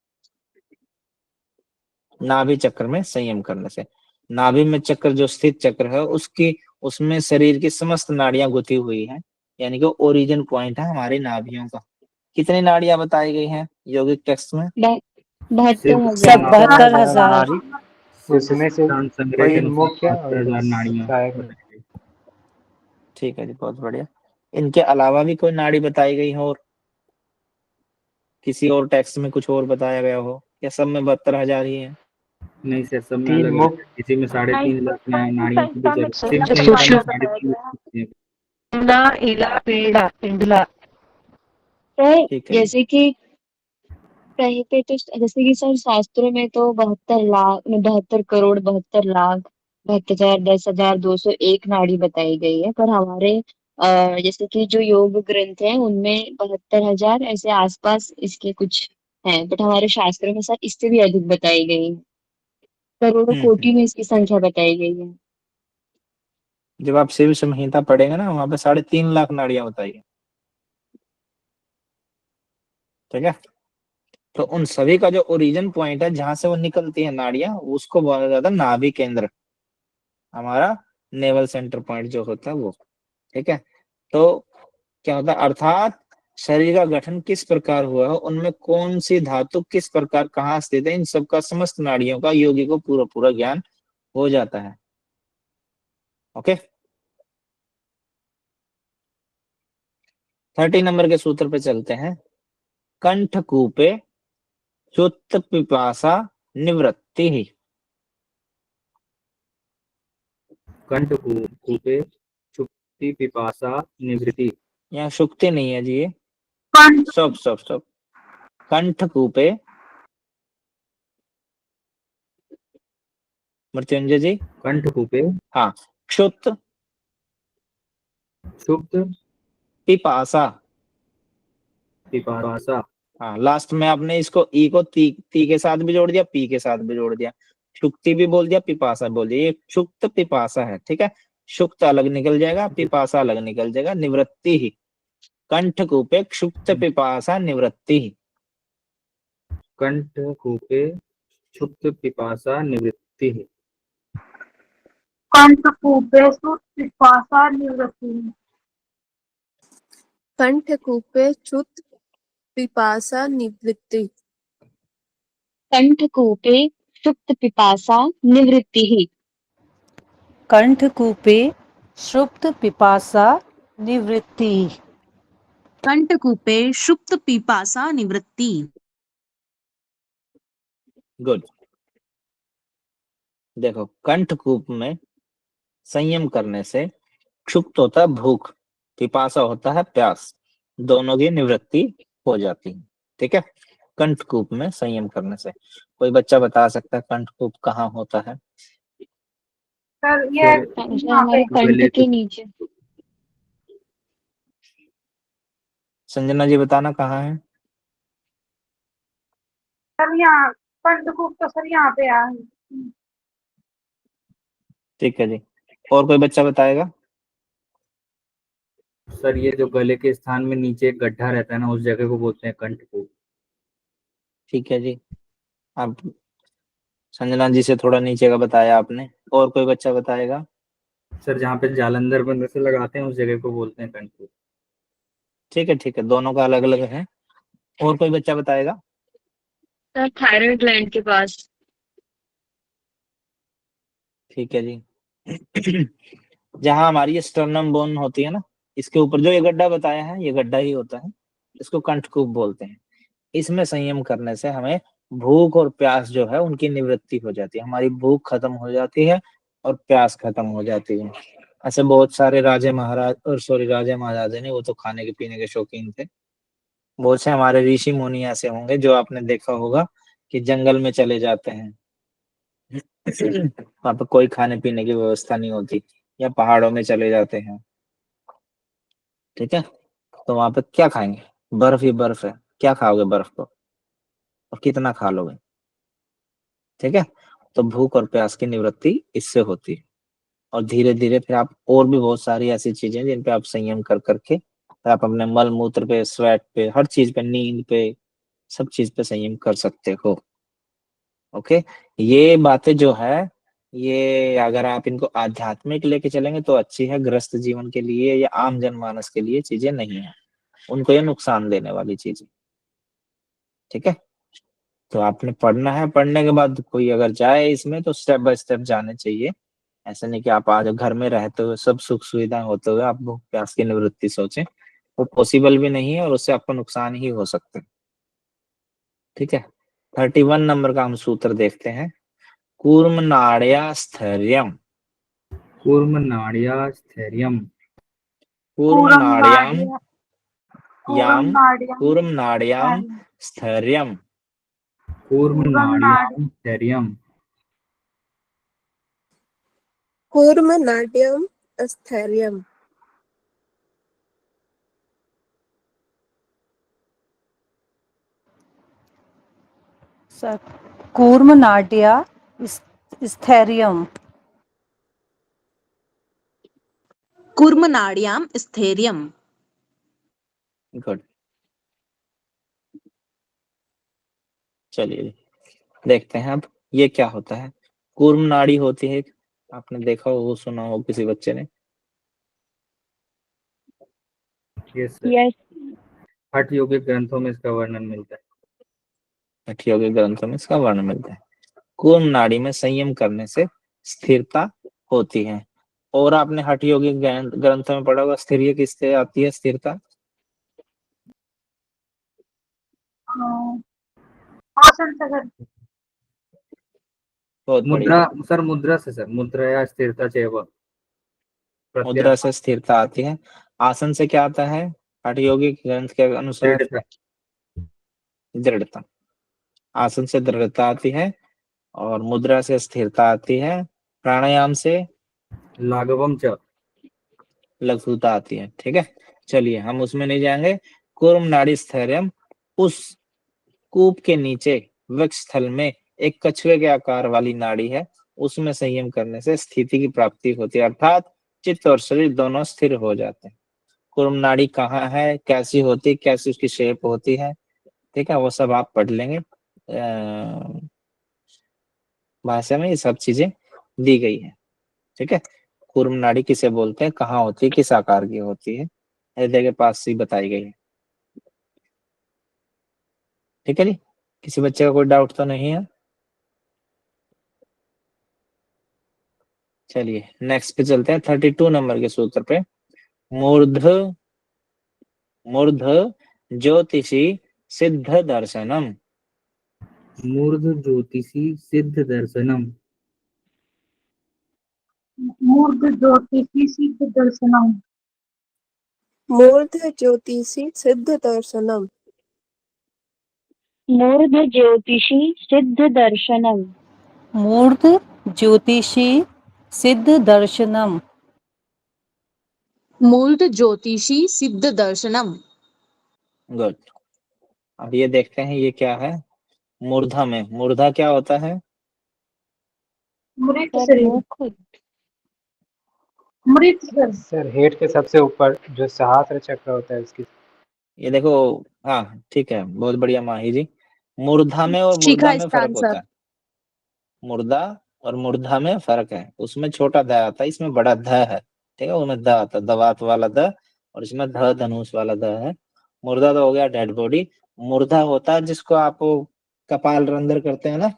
Speaker 1: नाभि चक्र में संयम करने से। नाभि में चक्र जो स्थित चक्र है उसकी, उसमें शरीर की समस्त नाड़ियां गुथी हुई हैं, यानी कि ओरिजिन पॉइंट है हमारी नाभियों का। कितनी नाड़ियां बताई गई हैं योगिक टेक्स्ट में?
Speaker 5: 72,000।
Speaker 6: सब 72,000।
Speaker 7: नाड़ी, उसमें से
Speaker 2: संग्रह के
Speaker 7: कोई
Speaker 2: अनुसार
Speaker 7: मुख्य और
Speaker 2: 72,000 नाड़ियां
Speaker 7: सहायक।
Speaker 2: बताई गई।
Speaker 1: ठीक है जी, बहुत बढ़िया। इनके अलावा भी कोई नाड़ी बताई गई हो, और किसी और टेक्स्ट में कुछ और बताया गया हो, या सब में 72,000 ही है?
Speaker 2: नहीं सर, सब में
Speaker 7: 3
Speaker 2: अलग अलग
Speaker 7: मुख्य,
Speaker 2: है। किसी में 3.5 लाख नाड़ियों की भी जरूरत, किसी में
Speaker 6: सूक्ष्म।
Speaker 2: 3.5 लाख।
Speaker 6: पिंडला, इला, पिंडला, पिंडला।
Speaker 5: सर
Speaker 1: ठीक है।
Speaker 5: जैसे कि कहीं पे तो जैसे कि सर शास्त्रों में तो 72 लाख, 72 करोड़, 72 लाख, 72,000, 10,000, 201 नाड़ी बताई गई है। पर हमारे जैसे कि जो योग ग्रंथ है उनमें 72,000 ऐसे आसपास इसके कुछ हैं, बट हमारे शास्त्रों में सर इससे भी अधिक बताई गई है। करोड़ों कोटि में इसकी संख्या बताई गई है।
Speaker 1: जब आप शिव संहिता पढ़ेंगे ना, वहां पे 3.5 लाख नाड़ियां बताई है, ठीक है। तो उन सभी का जो ओरिजिन पॉइंट है जहां से वो निकलती है नाड़ियां, उसको बोला जाता है नाभि केंद्र, हमारा नेवल सेंटर पॉइंट जो होता है वो, ठीक है। तो क्या होता है, अर्थात शरीर का गठन किस प्रकार हुआ है, उनमें कौन सी धातु किस प्रकार कहाँ स्थित है, इन सबका समस्त नाड़ियों का योगी को पूरा पूरा ज्ञान हो जाता है। ओके, 30 नंबर के सूत्र पे चलते हैं। कंठ कूपे चुत्त पिपासा निवृत्ति ही।
Speaker 2: कंठ कूपे चुप्ति पिपासा निवृत्ति।
Speaker 1: यहाँ शुक्ति नहीं है जी, ये
Speaker 8: कंठ
Speaker 1: स्टॉप स्टॉप स्टॉप। कंठ कूपे, मृत्युंजय जी,
Speaker 2: कंठ कूपे
Speaker 1: हाँ, क्षुत
Speaker 2: क्षुप्त
Speaker 1: पिपासा,
Speaker 2: पिपासा।
Speaker 1: हाँ, लास्ट में आपने इसको ई को ती के साथ भी जोड़ दिया, पी के साथ भी जोड़ दिया, शुक्ति भी बोल दिया, पिपासा बोल दिया, ये शुक्त पिपासा है, ठीक है। शुक्त अलग निकल जाएगा, पिपासा अलग निकल जाएगा, निवृत्ति ही। कंठ कूपे क्षुप्त पिपासा निवृत्ति ही।
Speaker 2: कंठ कूपे क्षुप्त पिपासा निवृत्ति।
Speaker 8: कंठ कूपे पिपासा निवृत्ति।
Speaker 4: कंठ कूपे च्युत पिपासा निवृत्ति।
Speaker 5: कंठ कूपे क्षुप्त पिपासा निवृत्ति।
Speaker 6: कंठकूपे सुप्त पिपासा निवृत्ति।
Speaker 3: कंठकूपे सुप्त पिपासा निवृत्ति।
Speaker 1: गुड। देखो, कंठकूप में संयम करने से क्षुप्त होता है भूख, पिपासा होता है प्यास, दोनों की निवृत्ति हो जाती है। ठीक है, कंठकूप में संयम करने से। कोई बच्चा बता सकता है कंठकूप कहाँ होता है?
Speaker 8: सर ये
Speaker 2: सर
Speaker 5: सर
Speaker 8: यहाँ पे
Speaker 5: हमारे कंठ
Speaker 2: गले
Speaker 5: के नीचे।
Speaker 1: संजना जी बताना कहाँ है?
Speaker 8: सर यहाँ कंठकूप तो सर यहाँ पे आ
Speaker 1: ठीक है जी, और कोई बच्चा बताएगा?
Speaker 2: सर ये जो गले के स्थान में नीचे एक गड्ढा रहता है ना, उस जगह को बोलते हैं कंठकूप।
Speaker 1: ठीक है जी, अब संजना जी से थोड़ा नीचे का बताया आपने, और कोई बच्चा बताएगा?
Speaker 2: सर जहाँ पे जालंधर बंदर से लगाते हैं उस जगह को बोलते हैं कंठकूप।
Speaker 1: ठीक है ठीक है, दोनों का अलग अलग है। और कोई बच्चा बताएगा?
Speaker 5: सर थायराइड ग्लैंड के पास।
Speaker 1: ठीक है जी। जहां हमारी स्टर्नम बोन होती है ना, इसके ऊपर जो ये गड्ढा बताया है, ये गड्ढा ही होता है, इसको कंठकूप बोलते हैं। इसमें संयम करने से हमें भूख और प्यास जो है उनकी निवृत्ति हो जाती है, हमारी भूख खत्म हो जाती है और प्यास खत्म हो जाती है। ऐसे बहुत सारे राजे महाराज और सॉरी राजे महाराजे ने, वो तो खाने के पीने के शौकीन थे। बहुत से हमारे ऋषि मुनि ऐसे होंगे जो आपने देखा होगा कि जंगल में चले जाते हैं, वहां पे कोई खाने पीने की व्यवस्था नहीं होती, या पहाड़ों में चले जाते हैं। ठीक है, तो वहां पे क्या खाएंगे? बर्फ ही बर्फ है, क्या खाओगे बर्फ को, और कितना खा लोगे? ठीक है, तो भूख और प्यास की निवृत्ति इससे होती है। और धीरे धीरे फिर आप और भी बहुत सारी ऐसी चीजें जिन पे आप संयम कर करके आप अपने मल मूत्र पे, स्वेट पे, हर चीज पे, नींद पे, सब चीज पे संयम कर सकते हो। ओके, ये बातें जो है, ये अगर आप इनको आध्यात्मिक लेके चलेंगे तो अच्छी है, गृहस्थ जीवन के लिए या आम जनमानस के लिए चीजें नहीं है, उनको ये नुकसान देने वाली चीजें। ठीक है, तो आपने पढ़ना है, पढ़ने के बाद कोई अगर जाए इसमें तो स्टेप बाय स्टेप जाने चाहिए। ऐसा नहीं कि आप आज घर में रहते हुए सब सुख सुविधाएं होते हुए आप भूख प्यास की निवृत्ति सोचें, वो पॉसिबल भी नहीं है और उससे आपको नुकसान ही हो सकते हैं। ठीक है, 31 नंबर का हम सूत्र देखते हैं, कूर्म नाड़या स्थैर्यम।
Speaker 2: कूर्म नाड़िया स्थैर्यम।
Speaker 1: कूर्म
Speaker 8: पूरम
Speaker 1: नाड़याम
Speaker 8: नाड़िया पूरम
Speaker 1: याम,
Speaker 8: नाड़िया
Speaker 1: कूर्म नाड़याम स्थैर्यम।
Speaker 2: कूर्म
Speaker 8: पूरम नाड़िया
Speaker 2: नाड़ियाम स्थैर्यम।
Speaker 4: कूर्म नाट्यम स्थैर्यम।
Speaker 6: सर कूर्म नाट्या स्थैर्यम।
Speaker 3: कूर्मनाड्याम स्थैर्यम।
Speaker 1: गुड, चलिए देखते हैं अब ये क्या होता है। कूर्म नाड़ी होती है, आपने देखा हो, वो सुना हो किसी बच्चे ने?
Speaker 2: Yes sir,
Speaker 5: yes.
Speaker 2: हठ योगिक ग्रंथों में इसका वर्णन मिलता है।
Speaker 1: हठियों के ग्रंथों में इसका वर्णन मिलता है। कूर्म नाड़ी में संयम करने से स्थिरता होती है। और आपने हठियों के ग्रंथों में पढ़ा होगा, स्थिर किससे आती है स्थिरता?
Speaker 8: आसन से सर।
Speaker 1: बहुत बढ़िया,
Speaker 2: मुद्रा सर, मुद्रा से सर, मुद्रा या स्थिरता चैव
Speaker 1: मुद्रा
Speaker 2: प्रत्याहार
Speaker 1: से स्थिरता आती है। आसन से क्या आता है हठयोगी ग्रंथ के अनुसार?
Speaker 2: दृढ़ता।
Speaker 1: दृढ़ता। आसन से दृढ़ता आती है, और मुद्रा से स्थिरता आती है, प्राणायाम से
Speaker 2: लाघवम च।
Speaker 1: लघुता आती है। ठीक है, चलिए हम उसमें नहीं जाएंगे। कूर्म नाड़ी स्थैर्यम, उस कूप के नीचे वक्ष स्थल में एक कछुए के आकार वाली नाड़ी है, उसमें संयम करने से स्थिति की प्राप्ति होती है, अर्थात चित्त और शरीर दोनों स्थिर हो जाते हैं। कूर्म नाड़ी कहाँ है, कैसी होती है, कैसी उसकी शेप होती है, ठीक है, वो सब आप पढ़ लेंगे। भाषा में ये सब चीजें दी गई है। ठीक है, कूर्म नाड़ी किसे बोलते हैं, कहाँ होती है, किस आकार की होती है, हृदय के पास ही बताई गई है। ठीक है जी, किसी बच्चे का कोई डाउट तो नहीं है? चलिए नेक्स्ट पे चलते हैं, 32 नंबर के सूत्र पे। मूर्ध मूर्ध ज्योतिषी सिद्ध दर्शनम।
Speaker 2: मूर्ध ज्योतिषी सिद्ध दर्शनम।
Speaker 8: मूर्ध ज्योतिषी सिद्ध दर्शनम।
Speaker 4: मूर्ध ज्योतिषी सिद्ध दर्शनम।
Speaker 5: मूर्ध ज्योतिषी सिद्ध दर्शनम।
Speaker 6: मूर्ध ज्योतिषी सिद्ध दर्शनम।
Speaker 3: मूर्त ज्योतिषी सिद्ध दर्शनम।
Speaker 1: गुड। अब ये देखते हैं ये क्या है। मूर्धा में मूर्धा क्या होता है?
Speaker 8: मृत
Speaker 5: सर
Speaker 8: शरीर,
Speaker 5: मुख।
Speaker 8: मृत शरीर।
Speaker 7: सर हेड के सबसे ऊपर जो सहस्त्र चक्र होता है उसकी।
Speaker 1: ये देखो, हाँ ठीक है, बहुत बढ़िया माही जी। मूर्धा में और मुर्दा
Speaker 3: शिखा
Speaker 1: में फर्क
Speaker 3: स्थान
Speaker 1: होता
Speaker 3: सर।
Speaker 1: है। मुर्दा और मूर्धा में फर्क है। उसमें छोटा ध आता है, इसमें बड़ा ध है। ठीक है, उसमें द आता है, दवात वाला द, और इसमें ध धनुष वाला द है। मुर्दा तो हो गया डेड बॉडी। मुर्दा होता है जिसको आप कपाल रंध्र करते हैं ना,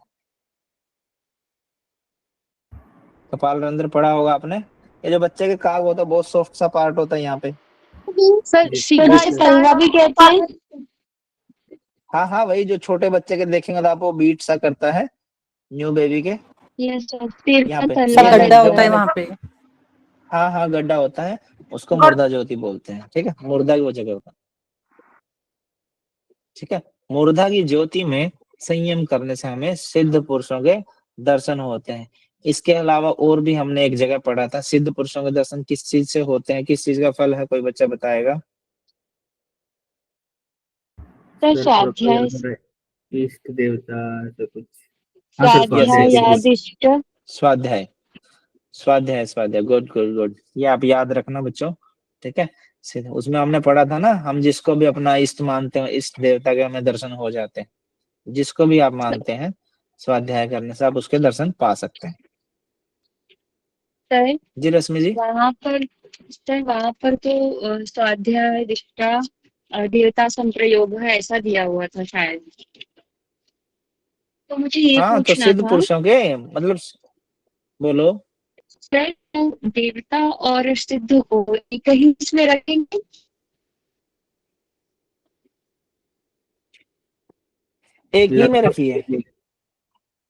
Speaker 1: कपाल रंध्र पढ़ा होगा आपने। ये जो बच्चे के काग होता है, बहुत सॉफ्ट सा पार्ट होता है यहाँ पे।
Speaker 3: सर
Speaker 2: जिसको
Speaker 3: शिखा
Speaker 5: सर
Speaker 2: जिसको
Speaker 3: स्थान।
Speaker 5: पलवा भी कहते हैं।
Speaker 1: हाँ हाँ, वही जो छोटे बच्चे के देखेंगे तो आपको बीट सा करता है, न्यू बेबी के
Speaker 5: यस सर, सिर
Speaker 1: यहाँ
Speaker 5: का
Speaker 1: पे
Speaker 5: तलवा
Speaker 1: ये
Speaker 6: गड्ढा
Speaker 5: कहते
Speaker 1: जो
Speaker 6: होता है
Speaker 5: हैं।
Speaker 1: मैंने,
Speaker 6: वहां पे।
Speaker 1: हाँ हाँ गड्ढा होता है, उसको
Speaker 8: गड़-
Speaker 1: मुर्दा ज्योति बोलते हैं। ठीक है, मुर्दा की वो जगह होता है। ठीक है, मुर्दा की ज्योति में संयम करने से हमें सिद्ध पुरुषों के दर्शन होते हैं। इसके अलावा और भी हमने एक जगह पढ़ा था, सिद्ध पुरुषों के दर्शन किस चीज से होते हैं, किस चीज का फल है, कोई बच्चा बताएगा?
Speaker 5: सर
Speaker 2: सर
Speaker 5: स्वाध्याय,
Speaker 2: प्रॉपर इष्ट देवता ऐसा कुछ। हाँ सर,
Speaker 1: यस
Speaker 2: स्वाध्याय
Speaker 1: यस
Speaker 2: बिल्कुल।
Speaker 1: यस,
Speaker 5: स्वाध्यायादिष्ट।
Speaker 1: स्वाध्याय, स्वाध्याय स्वाध्याय, गुड गुड गुड, ये आप याद रखना बच्चों। ठीक है, उसमें हमने पढ़ा था ना, हम जिसको भी अपना इष्ट मानते हैं, इष्ट देवता के हमें दर्शन हो जाते हैं। जिसको भी आप मानते हैं, स्वाध्याय करने से आप उसके दर्शन पा सकते हैं।
Speaker 5: सर
Speaker 1: जी रश्मि जी।
Speaker 5: वहां पर, सर वहां पर तो स्वाध्याय दिष्टा देवता संप्रयोग है ऐसा दिया हुआ था शायद। तो मुझे ये
Speaker 1: हाँ तो
Speaker 5: पूछना
Speaker 1: सिद्ध
Speaker 5: था
Speaker 1: पुरुषों के मतलब, बोलो।
Speaker 5: सर, तो देवता और सिद्ध को एक ही इसमें रखेंगे?
Speaker 1: एक ही में रखिए,
Speaker 2: लगभग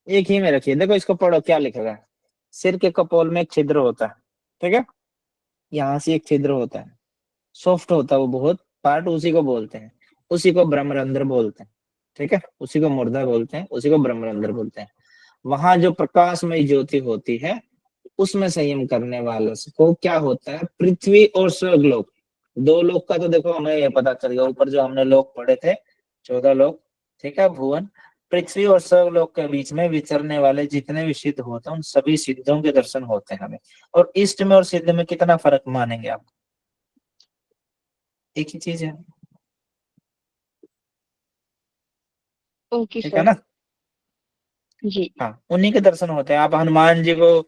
Speaker 1: एक ही में रखिए। देखो इसको पढ़ो क्या लिखेगा है। सिर के कपोल में एक छिद्र होता है, ठीक है, यहाँ से एक छिद्र होता है, सॉफ्ट होता है वो बहुत पार्ट, उसी को बोलते हैं, उसी को ब्रह्मरंध्र बोलते हैं। ठीक है, उसी को मुर्दा बोलते हैं, उसी को ब्रह्मरंध्र बोलते हैं। वहां जो प्रकाशमय ज्योति होती है, उसमें संयम करने वाले को क्या होता है, पृथ्वी और स्वर्गलोक, दो लोक का तो देखो हमें ये पता चल गया, ऊपर जो हमने लोक पढ़े थे 14 लोक, ठीक है, भुवन, पृथ्वी और स्वर्गलोक के बीच में विचरने वाले जितने भी सिद्ध होते हैं, उन सभी सिद्धों के दर्शन होते हैं हमें। और इष्ट में और सिद्ध में कितना फर्क मानेंगे आप? एक ही चीज है।
Speaker 5: ओके
Speaker 1: ठीक है
Speaker 5: सर।
Speaker 1: ना?
Speaker 5: जी
Speaker 1: हाँ, उन्हीं के दर्शन होते हैं। आप हनुमान जी को,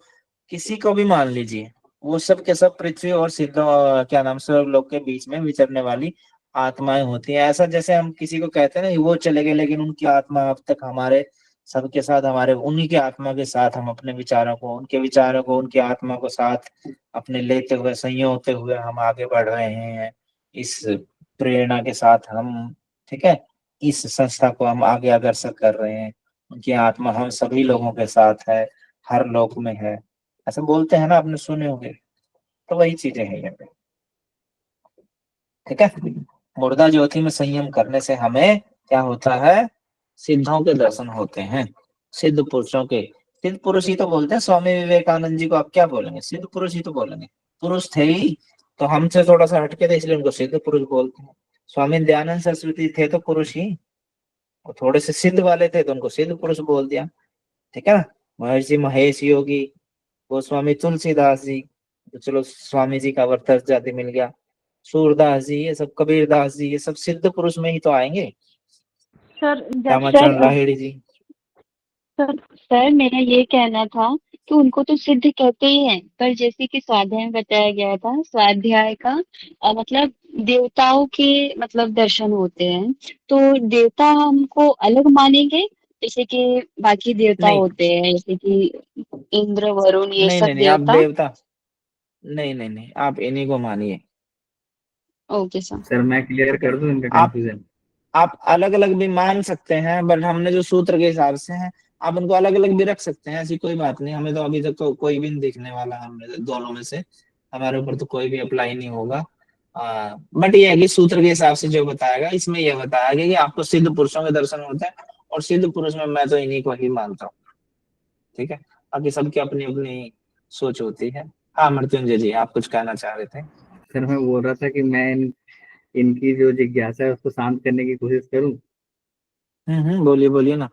Speaker 1: किसी को भी मान लीजिए, वो सब के सब पृथ्वी और सिद्ध क्या नाम से लोग के बीच में विचरने वाली आत्माएं होती हैं। ऐसा जैसे हम किसी को कहते हैं ना वो चले गए, लेकिन उनकी आत्मा अब तक हमारे सबके साथ, हमारे उन्हीं की आत्मा के साथ हम अपने विचारों को, उनके विचारों को, उनकी आत्मा को साथ अपने लेते हुए, संयोते हुए हम आगे बढ़ रहे हैं इस प्रेरणा के साथ हम। ठीक है, इस संस्था को हम आगे अग्रसर कर रहे हैं। उनकी आत्मा हम सभी लोगों के साथ है, हर लोक में है, ऐसा बोलते हैं ना, आपने सुने होंगे। तो वही चीजें हैं यहाँ पे। ठीक है, मुर्दा ज्योति में संयम करने से हमें क्या होता है, सिद्धों के दर्शन होते हैं, सिद्ध पुरुषों के। सिद्ध पुरुष ही तो बोलते हैं, स्वामी विवेकानंद जी को आप क्या बोलेंगे, सिद्ध पुरुष ही तो बोलेंगे। पुरुष थे ही, तो हमसे थोड़ा सा हटके थे इसलिए उनको सिद्ध पुरुष बोलते हैं। स्वामी दयानंद सरस्वती थे तो पुरुष ही, वो थोड़े से सिद्ध वाले थे तो उनको सिद्ध पुरुष बोल दिया। ठीक है ना? महर्षि महेश योगी, गोस्वामी तुलसीदास जी, तो चलो स्वामी जी का वर्तस जाति मिल गया, सूरदास जी, ये सब कबीरदास जी, ये सब सिद्ध पुरुष में ही तो आएंगे।
Speaker 8: सर
Speaker 5: सर
Speaker 1: रामाचरण लाहिड़ी जी।
Speaker 5: सर मेरा ये कहना था कि उनको तो सिद्ध कहते ही हैं, पर जैसे कि स्वाध्याय में बताया गया था, स्वाध्याय का मतलब देवताओं के मतलब दर्शन होते हैं, तो देवता हमको अलग मानेंगे जैसे कि बाकी देवता
Speaker 1: नहीं
Speaker 5: होते हैं, जैसे कि इंद्र वरुण ये
Speaker 1: नहीं
Speaker 5: सब
Speaker 1: नहीं नहीं, आप
Speaker 5: देवता।
Speaker 1: देवता, नहीं नहीं नहीं, आप इन्हीं को मानिए।
Speaker 5: Okay sir.
Speaker 2: सर मैं क्लियर
Speaker 1: ठीक है,
Speaker 2: कर दूं इनका
Speaker 1: आप
Speaker 2: कंफ्यूजन।
Speaker 1: आप अलग अलग भी मान सकते हैं, बट हमने जो सूत्र के हिसाब से है, आप उनको अलग अलग भी रख सकते हैं, ऐसी कोई बात नहीं। हमें तो अभी तक तो कोई भी नहीं दिखने वाला, हम दोनों में से हमारे ऊपर तो कोई भी अप्लाई नहीं होगा। बट ये है कि सूत्र के हिसाब से जो बताएगा, इसमें यह बताया गया कि आपको सिद्ध पुरुषों के दर्शन होते हैं, और सिद्ध पुरुष में मैं तो इन्हीं को ही मानता हूँ। ठीक है, बाकी सबकी अपनी अपनी सोच होती है। हाँ मृत्युंजय जी, आप कुछ कहना चाह रहे थे?
Speaker 2: सर मैं बोल रहा था कि मैं इनकी जो जिज्ञासा है उसको शांत करने की कोशिश करूं।
Speaker 1: बोलिए बोलिए ना।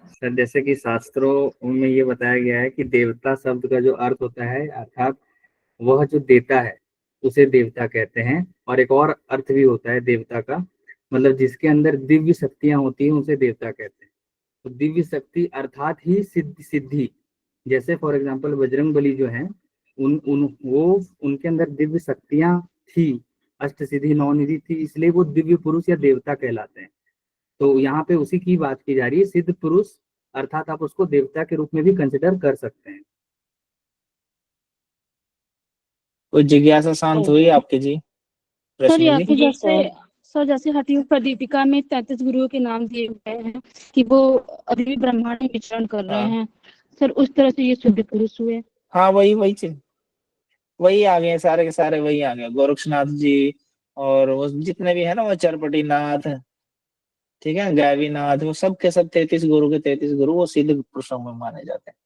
Speaker 2: सर जैसे कि शास्त्रों में ये बताया गया है कि देवता शब्द का जो अर्थ होता है, अर्थात वह जो देता है उसे देवता कहते हैं। और एक और अर्थ भी होता है देवता का, मतलब जिसके अंदर दिव्य शक्तियां होती हैं उसे देवता कहते हैं। तो दिव्य शक्ति अर्थात ही सिद्धि। जैसे फॉर एग्जांपल बजरंग बली जो है, उन उन वो उनके अंदर दिव्य शक्तियां थी, अष्ट सिद्धि नौ निधि थी, इसलिए वो दिव्य पुरुष या देवता कहलाते हैं। तो यहाँ पे उसी की बात की जा रही है, सिद्ध पुरुष, अर्थात आप उसको देवता के रूप में भी कंसिडर कर सकते हैं।
Speaker 1: कुछ जिज्ञासा शांत हुई आपकी जी?
Speaker 8: सर
Speaker 1: रश्मि
Speaker 8: यहाँ
Speaker 1: जी?
Speaker 8: पे
Speaker 5: जी
Speaker 8: जैसे
Speaker 5: सर।
Speaker 8: सर जैसे हठवीं प्रदीपिका में 33 गुरुओं के नाम दिए गए हैं कि वो अभी भी ब्रह्मांड में विचरण कर रहे
Speaker 1: हाँ
Speaker 8: हैं। सर उस तरह से ये सिद्ध पुरुष हुए।
Speaker 1: हाँ, वही चीज, वही आ गए सारे के सारे, वही आ गए गोरक्षनाथ जी, और वो जितने भी है ना, वो चरपटी नाथ, ठीक है, गैवीनाथ, वो सब के सब 33 गुरु के 33 गुरु वो सिद्ध पुरुषों में माने जाते हैं।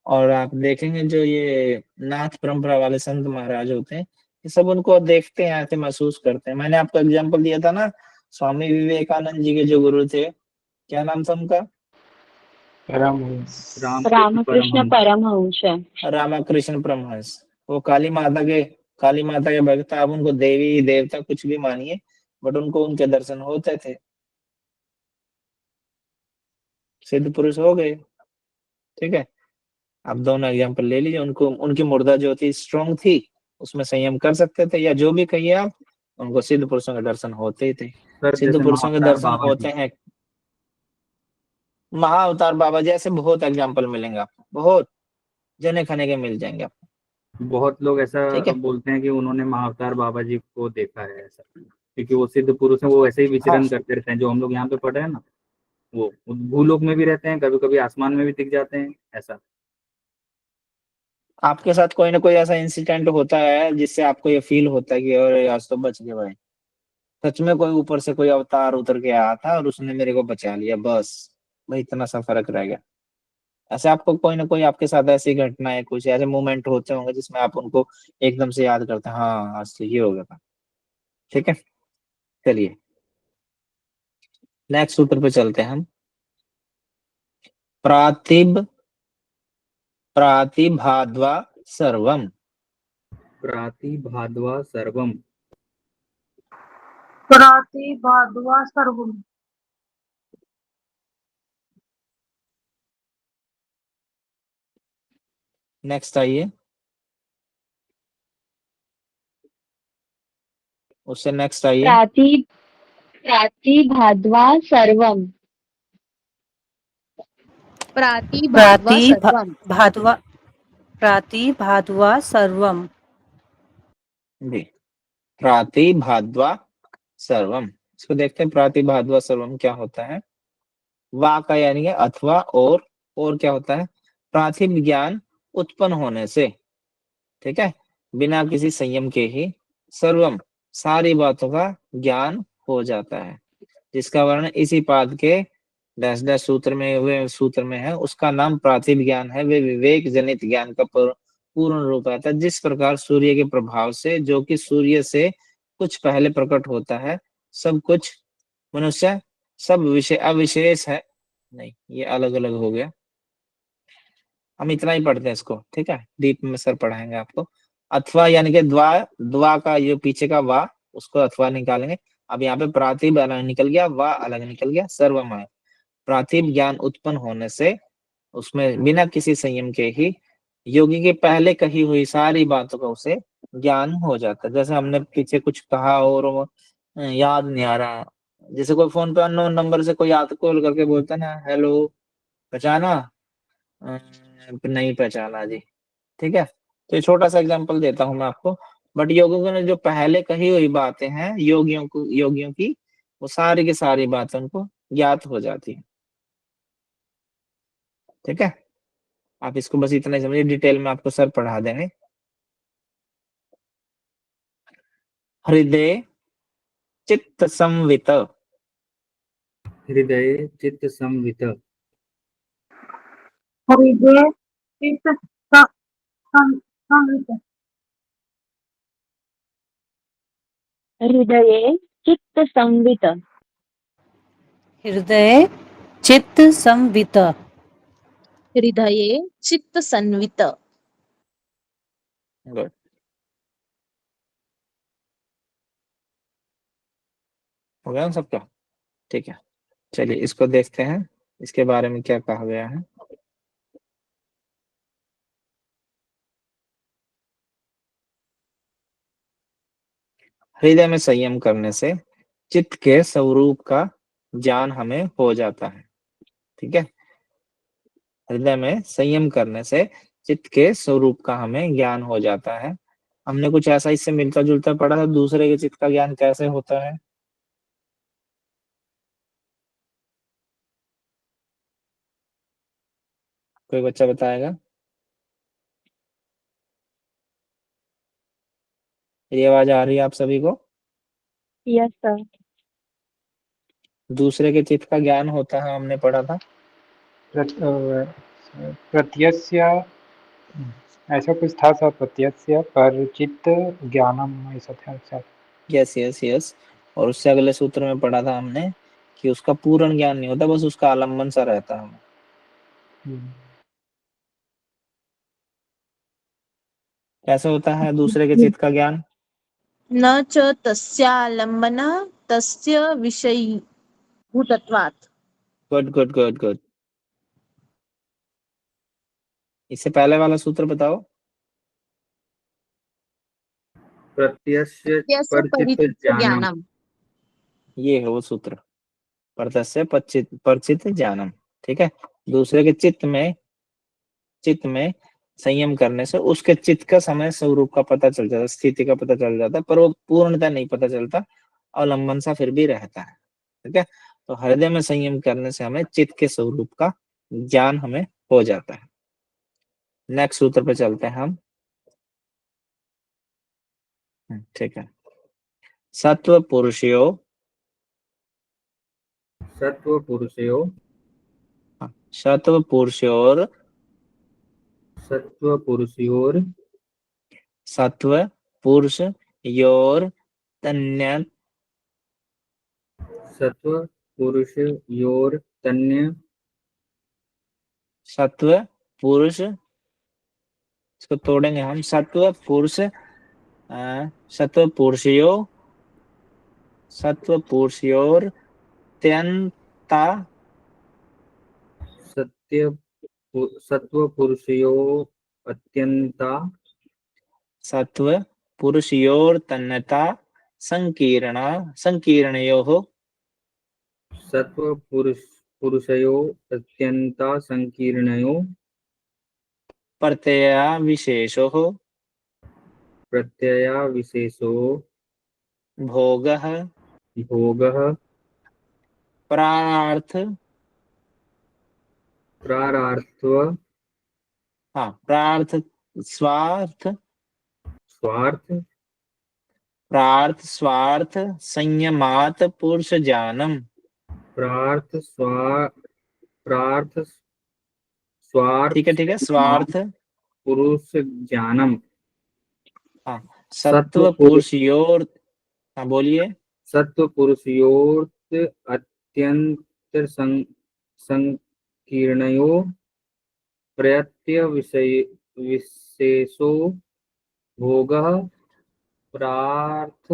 Speaker 1: और आप देखेंगे जो ये नाथ परंपरा वाले संत महाराज होते हैं, ये सब उनको देखते हैं, ऐसे महसूस करते हैं। मैंने आपको एग्जांपल दिया था ना, स्वामी विवेकानंद जी के जो गुरु थे, क्या नाम था उनका?
Speaker 7: परमहंस।
Speaker 5: रामकृष्ण
Speaker 2: परमहंस।
Speaker 5: परमहंस।
Speaker 1: रामाकृष्ण परमहंस। वो काली माता के भक्त, आप उनको देवी देवता कुछ भी मानिए, बट उनको उनके दर्शन होते थे, सिद्ध पुरुष हो गए। ठीक है, आप दोनों एग्जांपल ले लीजिए, उनको उनकी मुर्दा जो थी स्ट्रांग थी, उसमें संयम कर सकते थे, या जो भी कहिए आप, उनको सिद्ध पुरुषों के दर्शन होते ही थे।
Speaker 2: सर
Speaker 1: सिद्ध
Speaker 2: जैसे
Speaker 1: पुरुषों के
Speaker 2: महाअवतार
Speaker 1: दर्शन
Speaker 2: बाबा
Speaker 1: होते
Speaker 2: जी।
Speaker 1: हैं। महाअवतार बाबा जैसे बहुत एग्जाम्पल मिलेंगे आपको, बहुत जने खने के मिल जाएंगे आपको।
Speaker 2: बहुत लोग ऐसा
Speaker 1: ठीक है,
Speaker 2: बोलते हैं कि उन्होंने महाअवतार बाबा जी को देखा है ऐसा, क्योंकि वो सिद्ध पुरुष है, वो ऐसे ही
Speaker 1: हाँ,
Speaker 2: विचरण करते रहते हैं, जो हम लोग यहाँ पे पढ़ रहे हैं ना, वो भूलोक में भी रहते हैं, कभी कभी आसमान में भी दिख जाते हैं ऐसा।
Speaker 1: आपके साथ कोई ना कोई ऐसा इंसिडेंट होता है जिससे आपको ये फील होता है कि अरे आज तो बच गए भाई, सच में कोई ऊपर से कोई अवतार उतर के आया था और उसने मेरे को बचा लिया, बस भाई इतना सा फर्क रह गया। ऐसे आपको कोई ना कोई आपके साथ ऐसी घटनाएं, कुछ ऐसे मोमेंट होते होंगे जिसमें आप उनको एकदम से याद करते हैं, हाँ आज तो ये हो गया था। ठीक है, चलिए नेक्स्ट सूत्र पे चलते हैं हम। प्रातिभ प्रातिभाद्वा सर्वम।
Speaker 2: प्रातिभाद्वा सर्वम।
Speaker 8: प्रतिभाद्वा सर्वम।
Speaker 1: नेक्स्ट आइए, उससे नेक्स्ट आइए।
Speaker 5: प्रातिभाद्वा सर्वम।
Speaker 3: प्रातिभाद्वा सर्वम।
Speaker 6: भाद्वा प्रातिभाद्वा सर्वम।
Speaker 1: जी, प्रातिभाद्वा सर्वम, इसको देखते हैं। प्रातिभाद्वा सर्वम क्या होता है? वा का यानी कि अथवा, और क्या होता है? प्राथिम ज्ञान उत्पन्न होने से, ठीक है, बिना किसी संयम के ही सर्वम सारी बातों का ज्ञान हो जाता है, जिसका वर्णन इसी पाद के डैश डैश सूत्र में हुए सूत्र में है। उसका नाम प्राथिम ज्ञान है, वे विवेक जनित ज्ञान का पूर्ण रूप आता है। जिस प्रकार सूर्य के प्रभाव से, जो कि सूर्य से कुछ पहले प्रकट होता है, सब कुछ मनुष्य, सब विषय अविशेष है, नहीं ये अलग अलग हो गया, हम इतना ही पढ़ते हैं इसको, ठीक है, डीप में सर पढ़ाएंगे आपको। अथवा यानी कि द्वा, द्वा का ये पीछे का वा, उसको अथवा निकालेंगे। अब यहाँ पे प्रातिभ अलग निकल गया, वा अलग निकल गया, सर्वमय प्रातिभ ज्ञान उत्पन्न होने से, उसमें बिना किसी संयम के ही योगी के पहले कही हुई सारी बातों का उसे ज्ञान हो जाता है। जैसे हमने पीछे कुछ कहा और वो याद नहीं आ रहा, जैसे कोई फोन पे अननोन नंबर से कोई याद कॉल करके बोलता है ना, हेलो पहचाना, नहीं पहचाना जी, ठीक है। तो ये छोटा सा एग्जांपल देता हूं मैं आपको। बट योगियों ने जो पहले कही हुई बातें हैं योगियों की, वो सारी की सारी बातें उनको ज्ञात हो जाती है। ठीक है, आप इसको बस इतना ही समझिए, डिटेल में आपको सर पढ़ा देंगे। हृदय चित्त संवित।
Speaker 2: हृदय चित्त संवित।
Speaker 8: हृदय चित्त संवित।
Speaker 5: हृदये चित्त संवित।
Speaker 6: हृदय चित्त संवित।
Speaker 3: हृदये चित्त संवित।
Speaker 1: गुड। हो गया ना सबका? ठीक है, चलिए इसको देखते हैं, इसके बारे में क्या कहा गया है। हृदय में संयम करने से चित्त के स्वरूप का ज्ञान हमें हो जाता है। ठीक है, हृदय में संयम करने से चित्त के स्वरूप का हमें ज्ञान हो जाता है। हमने कुछ ऐसा इससे मिलता जुलता पढ़ा था, दूसरे के चित्त का ज्ञान कैसे होता है। कोई बच्चा बताएगा? ये आवाज आ रही है आप सभी को?
Speaker 5: Yes sir.
Speaker 1: दूसरे के चित्त का ज्ञान होता है, हमने पढ़ा था।
Speaker 7: प्रत्यस्य ऐसा कुछ था सर, प्रत्यस्य पर चित्त ज्ञानम ऐसा था सर।
Speaker 1: Yes yes yes. और उससे अगले सूत्र में पढ़ा था हमने कि उसका पूर्ण ज्ञान नहीं होता, बस उसका आलम्बन सा रहता है। कैसे होता है दूसरे के चित्त का ज्ञान?
Speaker 3: न च तस्यालम्बनः तस्य विषयीभूतत्वात्।
Speaker 1: Good good good good. इससे पहले वाला सूत्र बताओ।
Speaker 2: प्रत्यस्य
Speaker 3: यस्य
Speaker 2: परचित
Speaker 3: परिचित
Speaker 2: ज्ञानम।
Speaker 3: ज्ञानम।
Speaker 1: ये है वो सूत्र, परतस्य परचित ज्ञानम। ठीक है, दूसरे के चित्त में संयम करने से उसके चित्त का समय स्वरूप का पता चल जाता है, स्थिति का पता चल जाता है, पर वो पूर्णतः नहीं पता चलता, अवलंबन सा फिर भी रहता है। ठीक है, तो हृदय में संयम करने से हमें चित्त के स्वरूप का ज्ञान हमें हो जाता है। नेक्स्ट सूत्र पे चलते हैं हम। ठीक है, सत्व पुरुषयो।
Speaker 2: सत्व पुरुषयो।
Speaker 1: सत्व पुरुषयोर।
Speaker 2: सत्व पुरुषयोर।
Speaker 1: सत्व पुरुष योर तन्य।
Speaker 2: सत्व पुरुष योर तन्य।
Speaker 1: सत्व पुरुष, इसको तोड़ेंगे हम। सत्व पुरुष सत्व पुरुषयो, सत्व पुरुषयोर त्यंता।
Speaker 2: सत्व पुरुषयो अत्यंता।
Speaker 1: सत्व पुरुषयोर तन्यता संकीर्णा संकीर्णयोः।
Speaker 2: सत्व पुरुषयो अत्यंता संकीर्णयो।
Speaker 1: प्रत्यया विशेषो
Speaker 2: प्रत्यया विशेषो
Speaker 1: भोगः
Speaker 2: भोगः
Speaker 1: प्रार्थ।
Speaker 2: प्रारार्थ
Speaker 1: हाँ, प्रार्थ स्वार्थ,
Speaker 2: स्वार्थ
Speaker 1: प्रार्थ स्वार्थ संयमात पुरुष जानम।
Speaker 2: प्रार्थ स्वार्थ
Speaker 1: ठीक है, स्वार्थ।
Speaker 2: पुरुष ज्ञानम।
Speaker 1: हाँ,
Speaker 2: सत्व
Speaker 1: सत्व पुरुषयोर। हाँ बोलिए।
Speaker 2: सत्व पुरुषयोर्त अत्यंत संकीर्णयो प्रत्यय विशेषो भोगः प्रार्थ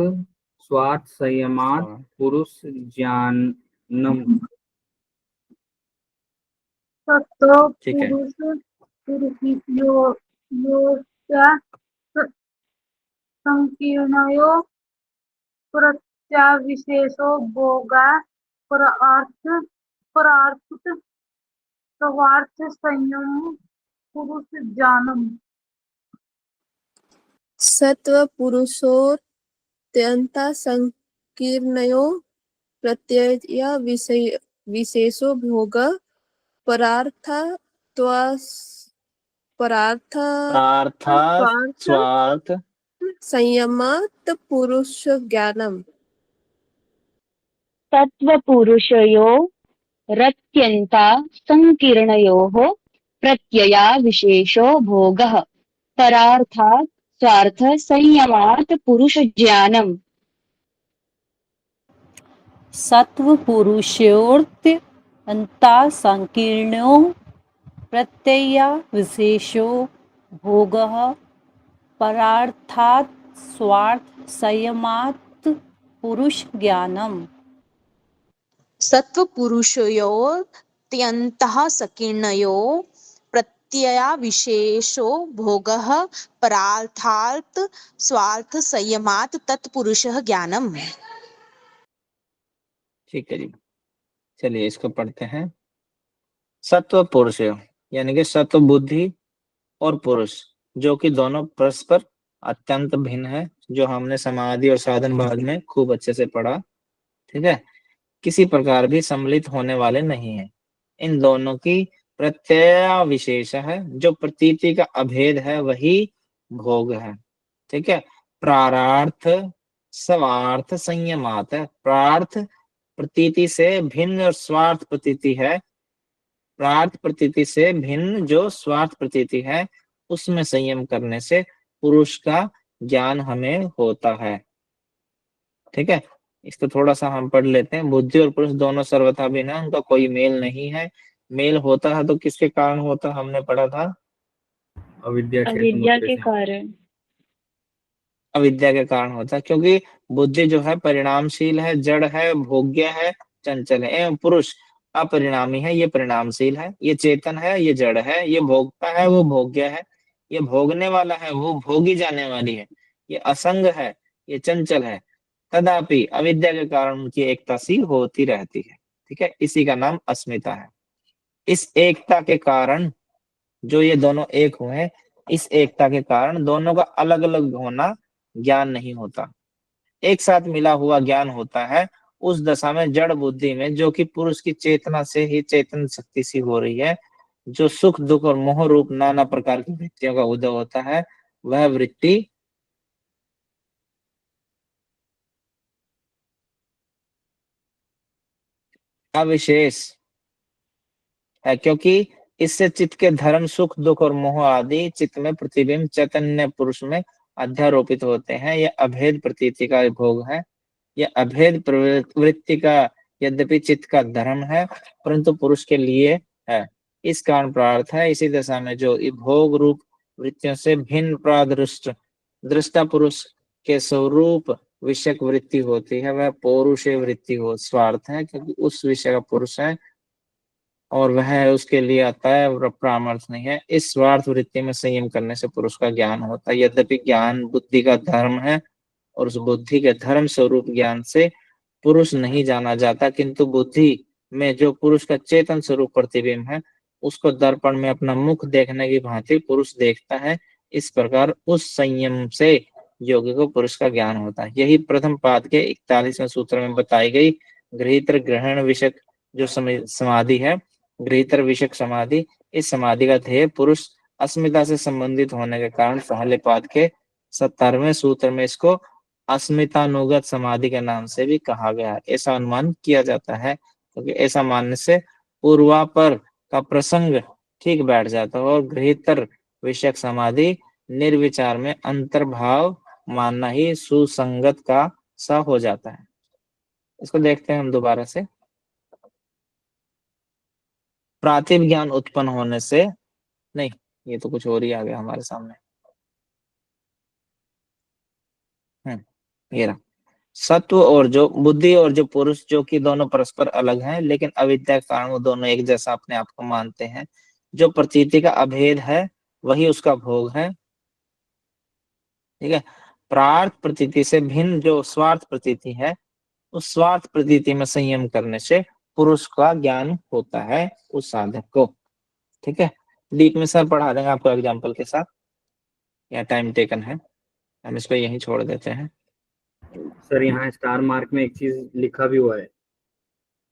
Speaker 2: स्वार्थ संयमात् पुरुष ज्ञानम।
Speaker 8: सत्व
Speaker 1: ठीक है,
Speaker 8: पुरुषयोश्च संकीर्णयो प्रत्यविशेषो भोगा परार्थ स्वार्थ संयम पुरुष ज्ञानम।
Speaker 4: सत्व पुरुषोत्यंता संकीर्णयो प्रत्यय विशेषो भोग परार्थ
Speaker 1: प्रार्थ
Speaker 4: स्वार्थ
Speaker 1: स्वार्थ
Speaker 4: संयमात् पुरुष ज्ञानम।
Speaker 5: तत्त्वपुरुषयो रत्यन्ता संकीर्णयोः प्रत्यया विशेषो भोगः परार्थात् स्वार्थ संयमात् पुरुष ज्ञानम।
Speaker 6: सत्वपुरुषयोर्त्य अन्ता संकीर्णो प्रत्यया विशेषो भोगः परार्थात् स्वार्थ संयमात् पुरुष ज्ञानम।
Speaker 3: सत्व पुरुषयोत्यन्तः सकीर्णयो प्रत्यया विशेषो भोगः परार्थात् स्वार्थ संयमात् तत्पुरुषः ज्ञानम।
Speaker 1: ठीक है जी, चलिए इसको पढ़ते हैं। सत्व पुरुष यानी कि सत्व बुद्धि और पुरुष, जो कि दोनों परस्पर अत्यंत भिन्न है, जो हमने समाधि और साधन भाग में खूब अच्छे से पढ़ा। ठीक है, किसी प्रकार भी सम्मिलित होने वाले नहीं है। इन दोनों की प्रत्यय विशेष है, जो प्रतीति का अभेद है वही भोग है। ठीक है, प्रारार्थ स्वार्थ संयमात है। प्रार्थ प्रतीति से भिन्न और स्वार्थ प्रतीति है, प्रार्थ प्रतीति से भिन्न जो स्वार्थ प्रतीति है उसमें संयम करने से पुरुष का ज्ञान हमें होता है। ठीक है, इसको थोड़ा सा हम पढ़ लेते हैं। बुद्धि और पुरुष दोनों सर्वथा भिन्न है, उनका कोई मेल नहीं है। मेल होता है तो किसके कारण होता है, हमने पढ़ा था
Speaker 2: अविद्या
Speaker 5: अविद्या
Speaker 2: के
Speaker 5: के कारण।
Speaker 1: अविद्या के कारण होता है, क्योंकि बुद्धि जो है परिणामशील है, जड़ है, भोग्य है, चंचल है। एवं पुरुष अपरिणामी है, ये परिणामशील है, ये चेतन है, ये जड़ है, ये भोगता है, वो भोग्य है, ये भोगने वाला है, वो भोगी जाने वाली है, ये असंग है, ये चंचल है। तदापि अविद्या के कारण उनकी एकता सी होती रहती है। ठीक है, इसी का नाम अस्मिता है। इस एकता के कारण जो ये दोनों एक हुए, इस एकता के कारण दोनों का अलग अलग होना ज्ञान नहीं होता, एक साथ मिला हुआ ज्ञान होता है। उस दशा में जड़ बुद्धि में, जो कि पुरुष की चेतना से ही चेतन शक्ति सी हो रही है, जो सुख दुख और मोह रूप नाना प्रकार की वृत्तियों का उदय होता है, वह वृत्ति अविशेष है, क्योंकि इससे चित्त के धर्म सुख दुख और मोह आदि चित्त में प्रतिबिंब चैतन्य पुरुष में अध्यारोपित होते हैं। यह अभेद प्रतीति का भोग है, यह अभेद प्रवृत्ति का यद्यपि चित्त का धर्म है, परंतु पुरुष के लिए है। इस कारण प्रार्थ है, इसी दशा में जो भोग रूप वृत्तियों से भिन्न प्रादृष्ट दृष्टा पुरुष के स्वरूप विषयक वृत्ति होती है, वह पौरुषे वृत्ति हो स्वार्थ है, क्योंकि उस विषय का पुरुष है और वह उसके लिए आता है और परामर्श नहीं है। इस स्वार्थ वृत्ति में संयम करने से पुरुष का ज्ञान होता है। यद्यपि ज्ञान बुद्धि का धर्म है और उस बुद्धि के धर्म स्वरूप ज्ञान से पुरुष नहीं जाना जाता, किंतु बुद्धि में जो पुरुष का चेतन स्वरूप प्रतिबिंब है उसको दर्पण में अपना मुख देखने की भांति पुरुष देखता है। इस प्रकार उस संयम से योगी को पुरुष का ज्ञान होता है। यही प्रथम पाद के 41वें सूत्र में बताई गई गृहीतर ग्रहण विषयक जो समाधि है, गृहीतर विषयक समाधि, इस समाधि का ध्येय पुरुष अस्मिता से संबंधित होने के कारण पहले पाद के 70वें सूत्र में इसको अस्मितानुगत समाधि के नाम से भी कहा गया है। ऐसा अनुमान किया जाता है, क्योंकि ऐसा मानने से पूर्वापर का प्रसंग ठीक बैठ जाता है और गृहीतर विषयक समाधि निर्विचार में अंतर्भाव मानना ही सुसंगत का सा हो जाता है। इसको देखते हैं हम दोबारा से। प्रातिभ ज्ञान उत्पन्न होने से नहीं, ये तो कुछ और ही आ गया हमारे सामने। ये रहा सत्व और जो बुद्धि और जो पुरुष, जो कि दोनों परस्पर अलग हैं, लेकिन अविद्या के कारण वो दोनों एक जैसा अपने आप को मानते हैं। जो प्रतीति का अभेद है वही उसका भोग है। ठीक है, प्रार्थ प्रतीति से भिन्न जो स्वार्थ प्रतीति है, उस स्वार्थ प्रतीति में संयम करने से पुरुष का ज्ञान होता है उस साधक को। ठीक है, डीप में सर पढ़ा देंगे आपको एग्जाम्पल के साथ, या टाइम टेकन है, हम इसको यहीं छोड़ देते हैं।
Speaker 2: सर यहाँ स्टार मार्क में एक चीज लिखा भी हुआ है,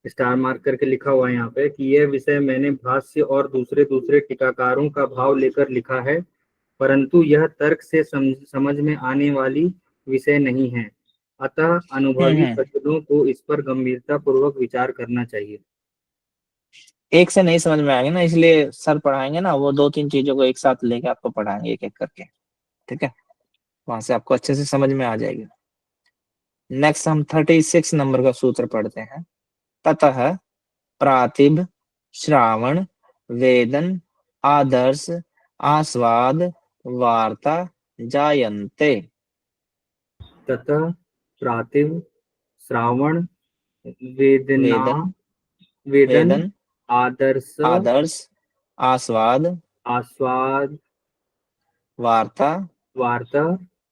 Speaker 2: स्टार मार्क करके लिखा हुआ है यहाँ पे कि यह विषय मैंने भाष्य और दूसरे टीकाकारों का भाव लेकर लिखा है, परंतु यह तर्क से समझ में आने वाली विषय नहीं है, अतः अनुभवी सज्जनों को इस पर गंभीरता पूर्वक विचार करना चाहिए।
Speaker 1: एक से नहीं समझ में आएंगे ना, इसलिए सर पढ़ाएंगे ना, वो 2-3 चीजों को एक साथ लेके आपको पढ़ाएंगे एक एक करके, ठीक है, वहां से आपको अच्छे से समझ में आ जाएगी। नेक्स्ट हम 36 नंबर का सूत्र पढ़ते हैं। ततः प्रातिभ श्रावण वेदन आदर्श आस्वाद वार्ता जायन्ते।
Speaker 2: ततः प्रातिभ श्रावण वेदना वेदन आदर्श
Speaker 1: आस्वाद
Speaker 2: वार्ता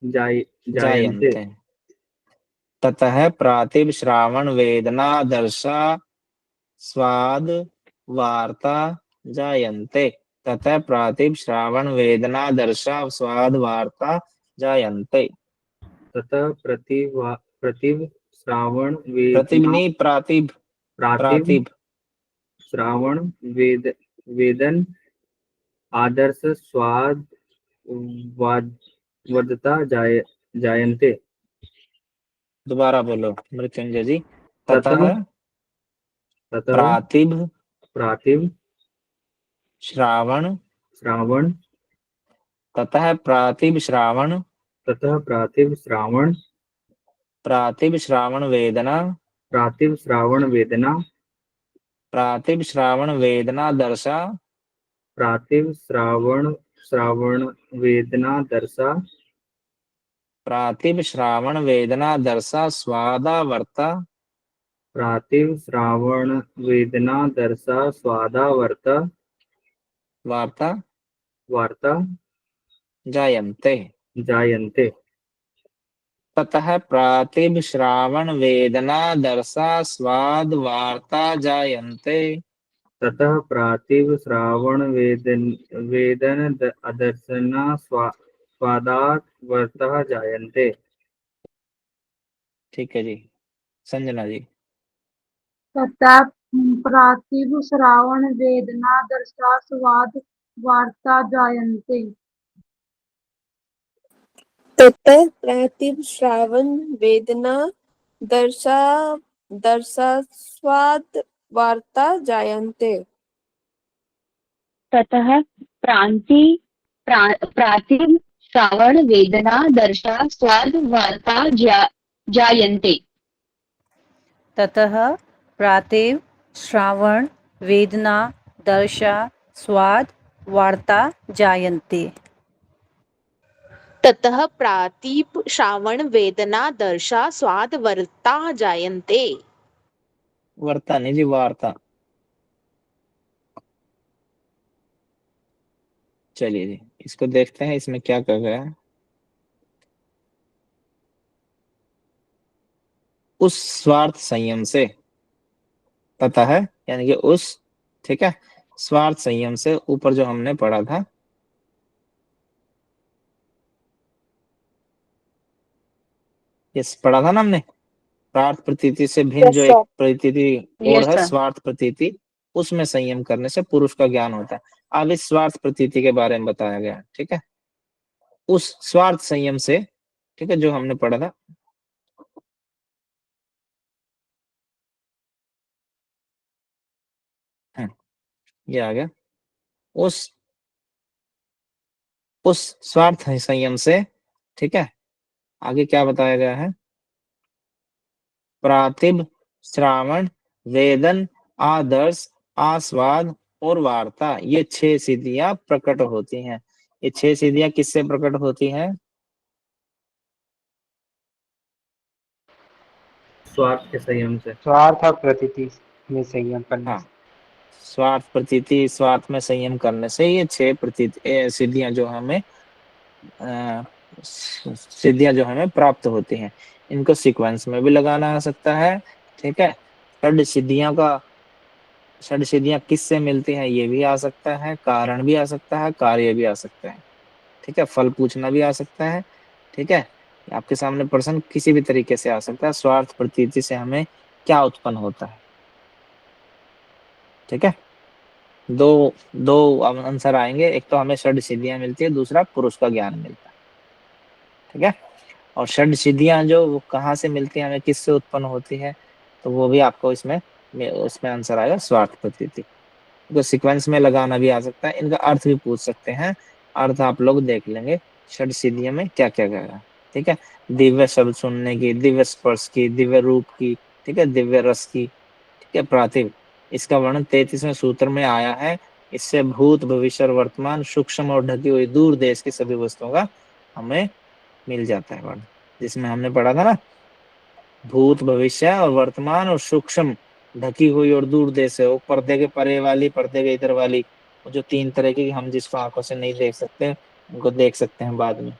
Speaker 2: जायन्ते।
Speaker 1: ततः प्रातिभ श्रावण वेदनादर्श स्वाद वार्ता जायन्ते। ततः प्रातिभ श्रावण वेदनादर्श स्वाद वार्ता जायन्ते।
Speaker 2: ततः प्रतिभ श्रावण
Speaker 1: प्रातिभ
Speaker 2: श्रावण वेदन आदर्श स्वाद वर्धता जायन्ते।
Speaker 1: दोबारा बोलो मृत्युंजय जी। ततः प्रातिभ श्रावण ततः प्रातिभ श्रावण वेदना दर्शा स्वादावर्ता वार्ता जायन्ते। ततः प्रातिभ श्रावण वेदना दर्शा स्वाद वार्ता जायन्ते।
Speaker 2: ततः प्रातिभ श्रावण वेदन अदर्शना स्वादात वर्ता जायन्ते।
Speaker 1: ठीक है जी, संजना जी।
Speaker 8: तथा प्रातिभ श्रावण वेदना दर्शा स्वाद वार्ता जायन्ते।
Speaker 4: ततः प्रातिभ श्रावण वेदना दर्शास्वाद वार्ता जायन्ते।
Speaker 5: ततः प्रातिभ श्रावण वेदना दर्शा स्वाद वार्ता जायन्ते।
Speaker 6: ततः प्रातिभ श्रावण वेदना दर्शा स्वाद वार्ता जायन्ते।
Speaker 3: ततः प्रातिभ श्रावण वेदना दर्शा स्वाद वर्ता जायन्ते।
Speaker 1: वर्ता नहीं जी, वार्ता। चलिए जी, इसको देखते हैं इसमें क्या कर गया है। उस स्वार्थ संयम से, ततः यानी कि उस, ठीक है, स्वार्थ संयम से ऊपर जो हमने पढ़ा था, ये पढ़ा था ना हमने, स्वार्थ प्रतीति से भिन्न जो एक प्रतीति और है स्वार्थ प्रतीति, उसमें संयम करने से पुरुष का ज्ञान होता है। अब इस स्वार्थ प्रतीति के बारे में बताया गया, ठीक है, उस स्वार्थ संयम से, ठीक है, जो हमने पढ़ा था, ये आ गया, उस स्वार्थ संयम से, ठीक है, आगे क्या बताया गया है, प्रातिभ श्रावण वेदन आदर्श आस्वाद और वार्ता, ये 6 सिद्धियां प्रकट होती हैं। ये 6 सिद्धियां किससे प्रकट होती हैं?
Speaker 2: स्वार्थ के संयम से,
Speaker 7: स्वार्थ और प्रतीति में संयम करने
Speaker 1: हाँ, स्वार्थ प्रतीति, स्वार्थ में संयम करने से ये 6 सिद्धियां जो हमें सिद्धियां जो हमें प्राप्त होती हैं, इनको सीक्वेंस में भी लगाना आ सकता है, ठीक है। षड सिद्धियां किससे मिलती हैं ये भी आ सकता है, कारण भी आ सकता है, कार्य भी आ सकता है, ठीक है, फल पूछना भी आ सकता है, ठीक है, आपके सामने प्रश्न किसी भी तरीके से आ सकता है, स्वार्थ प्रतीति से हमें क्या उत्पन्न होता है, ठीक है। दो दो आंसर आएंगे, एक तो हमें षड सिद्धियां मिलती है, दूसरा पुरुष का ज्ञान मिलता है। ठीक है, और षड सिद्धियां जो वो कहाँ से मिलती है हमें, किससे उत्पन्न होती है, तो वो भी आपको इसमें उसमें आंसर आएगा स्वार्थ प्रतीति। तो सीक्वेंस में लगाना भी आ सकता है, इनका अर्थ भी पूछ सकते हैं, अर्थ आप लोग देख लेंगे षड सिद्धियों में क्या क्या गया। ठीक है, दिव्य शब्द सुनने की, दिव्य स्पर्श की, दिव्य रूप की, ठीक है, दिव्य रस की, ठीक है, प्रातिभ, इसका वर्णन 33वें सूत्र में आया है। इससे भूत भविष्य और वर्तमान सूक्ष्म और ढकी हुई दूर देश की सभी वस्तुओं का हमें मिल जाता है वर्णन, जिसमें हमने पढ़ा था ना, भूत भविष्य और वर्तमान और सूक्ष्म ढकी हुई और दूर देश है, वो पर्दे के परे वाली, पर्दे के इधर वाली, वो जो तीन तरह की हम जिसको आंखों से नहीं देख सकते उनको देख सकते हैं बाद में,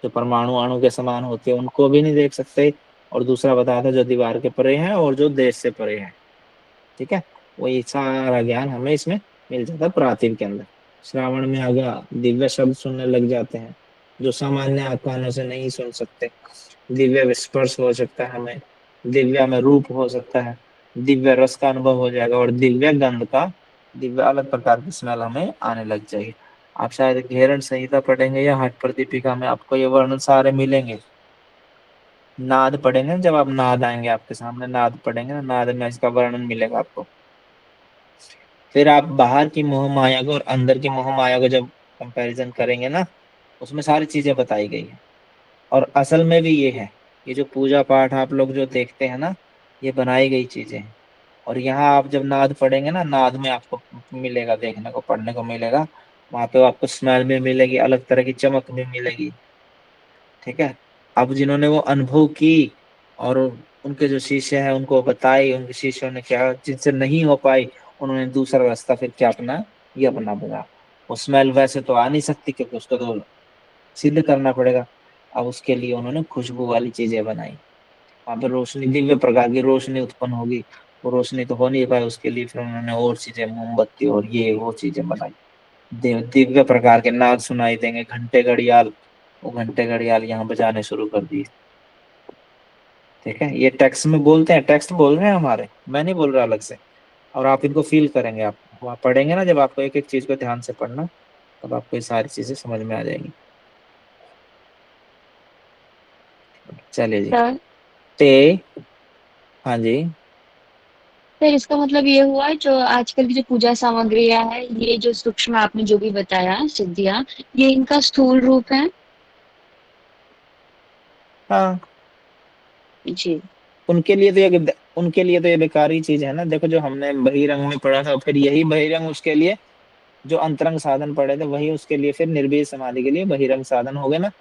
Speaker 1: जो परमाणु अणु के समान होते हैं उनको भी नहीं देख सकते, और दूसरा बताया था जो दीवार के परे हैं और जो देश से परे हैं। ठीक है, वही सारा ज्ञान हमें इसमें मिल जाता है प्रातिभ के अंदर। श्रावण में आ गया, दिव्य शब्द सुनने लग जाते हैं जो सामान्य कानों से नहीं सुन सकते, दिव्य स्पर्श हो सकता है हमें, दिव्य में रूप हो सकता है, दिव्य रस का अनुभव हो जाएगा, और दिव्य गंध का, दिव्य अलग प्रकार की स्मेल हमें आने लग जाएगी। आप शायद घेरण संहिता पढ़ेंगे या हठ प्रदीपिका में आपको ये वर्णन सारे मिलेंगे। नाद पढ़ेंगे, जब आप नाद आएंगे आपके सामने, नाद पढ़ेंगे ना, नाद में इसका वर्णन मिलेगा आपको। फिर आप बाहर की मोह माया को और अंदर की मोह माया को जब कंपैरिजन करेंगे ना, उसमें सारी चीजें बताई गई है। और असल में भी ये है, ये जो पूजा पाठ आप लोग जो देखते हैं ना, ये बनाई गई चीजें हैं। और यहाँ आप जब नाद पढ़ेंगे ना, नाद में आपको मिलेगा, देखने को पढ़ने को मिलेगा, वहां पे आपको स्मेल भी मिलेगी, अलग तरह की चमक भी मिलेगी। ठीक है, अब जिन्होंने वो अनुभव की और उनके जो शिष्य हैं उनको बताई, उनके शिष्यों ने क्या, जिनसे नहीं हो पाई उन्होंने दूसरा रास्ता फिर क्या अपना, ये अपना बना। वो स्मेल वैसे तो आ नहीं सकती क्योंकि उसको तो सिद्ध करना पड़ेगा, अब उसके लिए उन्होंने खुशबू वाली चीजें बनाई। वहां पर रोशनी, दिव्य प्रकार की रोशनी उत्पन्न होगी, वो रोशनी तो हो नहीं पाई, उसके लिए फिर उन्होंने और चीजें, मोमबत्ती और ये वो चीजें बनाई। दिव्य प्रकार के नाद सुनाई देंगे, घंटे घड़ियाल, वो घंटे घड़ियाल यहाँ बजाने शुरू कर दिए। ठीक है, ये टेक्स्ट में बोलते हैं, टेक्स्ट बोल रहे हैं हमारे, मैं नहीं बोल रहा अलग से, और आप इनको फील करेंगे, आप वहाँ पढ़ेंगे ना, जब आपको एक एक चीज को ध्यान से पढ़ना, तब आपको ये सारी चीजें समझ में आ जाएंगी। चलिए जी,
Speaker 5: सर
Speaker 1: ते, हाँ जी,
Speaker 5: सर इसका मतलब ये हुआ जो आजकल की जो पूजा सामग्रियां है, ये जो सूक्ष्म आपने जो भी बताया सिद्धियां, ये इनका स्थूल रूप है।
Speaker 1: हाँ,
Speaker 5: जी।
Speaker 1: उनके लिए तो ये बेकारी चीज है ना। देखो जो हमने बहिरंग में पढ़ा था, फिर यही बहिरंग उसके लिए, जो अंतरंग साधन पढ़े थे वही उसके लिए फिर निर्बीज समाधि के लिए बहिरंग साधन हो गए ना,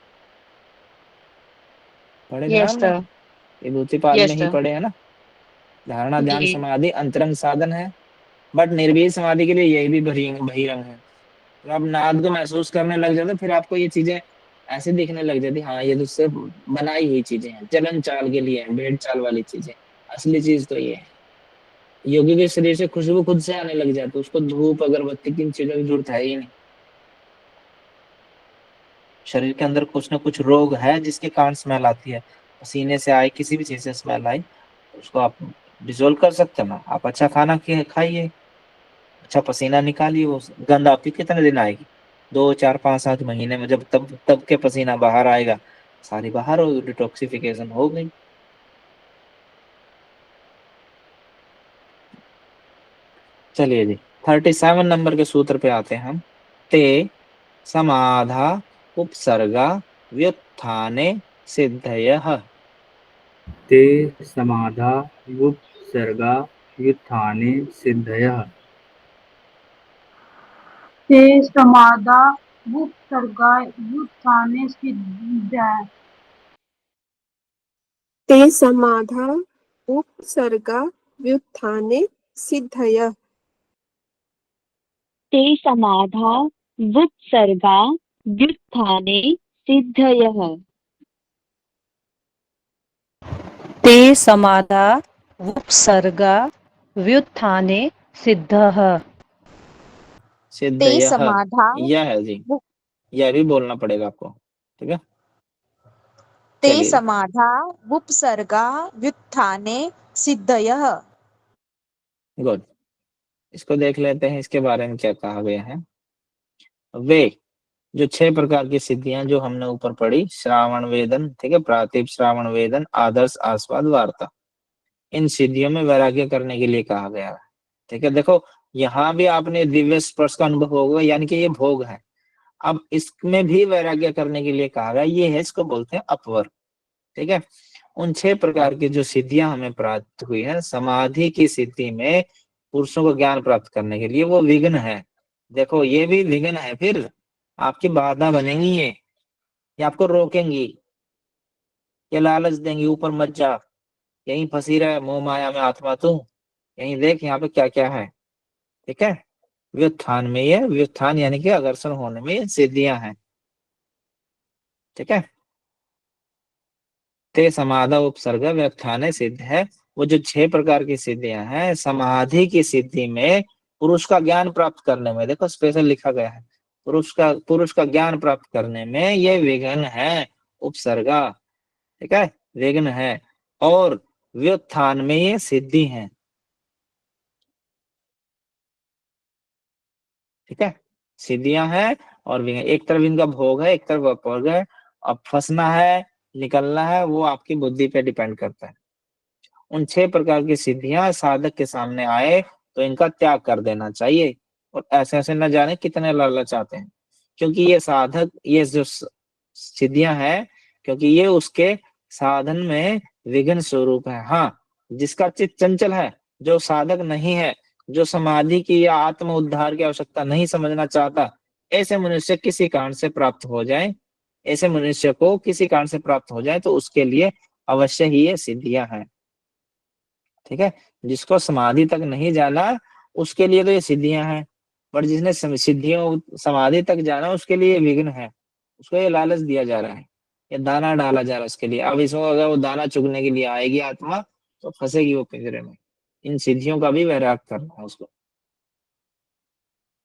Speaker 1: पढ़े थे ना
Speaker 5: यस
Speaker 1: हमने,
Speaker 5: सर।
Speaker 1: विभूति पाद में
Speaker 5: यस
Speaker 1: ही
Speaker 5: सर।
Speaker 1: पढ़े है ना। धारणा ध्यान
Speaker 5: जी।
Speaker 1: समाधि अंतरंग साधन है, बट निर्बीज समाधि के लिए यही भी बहिरंग है। तो आप नाद को महसूस करने लग जाते, फिर आपको ये चीजें ऐसे दिखने लग जाती, हाँ ये तो सिर्फ बनाई हुई चीजें हैं, चलन चाल के लिए हैं, भेड़ चाल वाली चीजें, असली चीज तो ये है। योगी के शरीर से खुशबू खुद से आने लग जाती, उसको धूप अगरबत्ती की चीजों की जरूरत है ही नहीं। शरीर के अंदर कुछ ना कुछ रोग है जिसके कारण स्मेल आती है, पसीने से आए, किसी भी चीज से स्मेल आई, तो उसको आप डिजोल्व कर सकते हैं ना। आप अच्छा खाना खाइए, अच्छा पसीना निकालिए, वो गंध आपकी कितने दिन आएगी, 2 4 5 7 महीने में, जब तब तब के पसीना बाहर आएगा, सारी बाहर हो, डिटॉक्सिफिकेशन हो गई। चलिए जी, 37 नंबर के सूत्र पे आते हैं हम। ते समाधा उपसर्गा व्युत्थाने सिद्धयः।
Speaker 2: ते समाधा उपसर्गा व्युत्थाने सिद्धयः।
Speaker 8: ते समादा उपसर्गा व्युत्थाने सिद्धयः।
Speaker 4: ते समाधा उपसर्गा व्युत्थाने सिद्धयः।
Speaker 5: ते समाधा वुत्सर्गा व्युत्थाने सिद्धयः।
Speaker 6: ते समाधा वुप्सर्गा व्युत्थाने सिद्धः।
Speaker 3: ते
Speaker 1: सिद्धयः,
Speaker 3: समाधा
Speaker 1: यह है जी,
Speaker 3: वु-
Speaker 1: यह भी बोलना पड़ेगा आपको। ठीक है,
Speaker 3: ते
Speaker 1: चलिए जी,
Speaker 3: समाधा उपसर्गा व्युत्थाने सिद्धयः।
Speaker 1: गुड। इसको देख लेते हैं, इसके बारे में क्या कहा गया है। वे जो 6 प्रकार की सिद्धियां जो हमने ऊपर पढ़ी, श्रावण वेदन, ठीक है, प्रातिभ, श्रावण वेदन, आदर्श, आस्वाद, वार्ता, इन सिद्धियों में वैराग्य करने के लिए कहा गया है। ठीक है, देखो यहाँ भी आपने दिव्य स्पर्श का अनुभव होगा, यानी कि ये भोग है। अब इसमें भी वैराग्य करने के लिए कहा गया, ये है, इसको बोलते हैं अपवर। ठीक है, उन 6 प्रकार की जो सिद्धियां हमें प्राप्त हुई है समाधि की स्थिति में पुरुषों को ज्ञान प्राप्त करने के लिए, वो विघ्न है। देखो ये भी विघ्न है, फिर आपकी बाधा बनेंगी, ये आपको रोकेंगी, ये लालच देंगी, ऊपर मत जा, यहीं फंसी रहे मोह माया में आत्मा तू, यहीं देख यहाँ पे क्या क्या है। ठीक है, व्युत्थान में, ये व्युत्थान यानी कि आकर्षण होने में ये सिद्धियां हैं। ठीक है, ते समाधा उपसर्ग व्युत्थान सिद्ध है। वो जो 6 प्रकार की सिद्धियां हैं समाधि की सिद्धि में पुरुष का ज्ञान प्राप्त करने में, देखो स्पेशल लिखा गया है, पुरुष का ज्ञान प्राप्त करने में ये विघ्न है, उपसर्गा। ठीक है, विघ्न है, और व्युत्थान में ये सिद्धि है। ठीक है, सिद्धियां हैं और विघ्न, एक तरफ इनका भोग है, एक तरफ अपवर्ग है। अब फंसना है, निकलना है, वो आपकी बुद्धि पे डिपेंड करता है। उन 6 प्रकार की सिद्धियां साधक के सामने आए तो इनका त्याग कर देना चाहिए, और ऐसे ऐसे न जाने कितने लालच आते हैं, क्योंकि ये साधक, ये जो सिद्धियां हैं, क्योंकि ये उसके साधन में विघ्न स्वरूप है। हाँ, जिसका चित्त चंचल है, जो साधक नहीं है, जो समाधि की या आत्म उद्धार की आवश्यकता नहीं समझना चाहता, ऐसे मनुष्य किसी कारण से प्राप्त हो जाए, ऐसे मनुष्य को किसी कारण से प्राप्त हो जाए तो उसके लिए अवश्य ही ये सिद्धियां हैं। ठीक है, जिसको समाधि तक नहीं जाना उसके लिए तो ये सिद्धियां हैं, पर जिसने सिद्धियों समाधि तक जाना उसके लिए विघ्न है, उसको ये लालच दिया जा रहा है, ये दाना डाला जा रहा है उसके लिए। अब इसको अगर वो दाना चुगने के लिए आएगी आत्मा तो फंसेगी वो पिंजरे में। इन सिद्धियों का भी वैराग करना है उसको।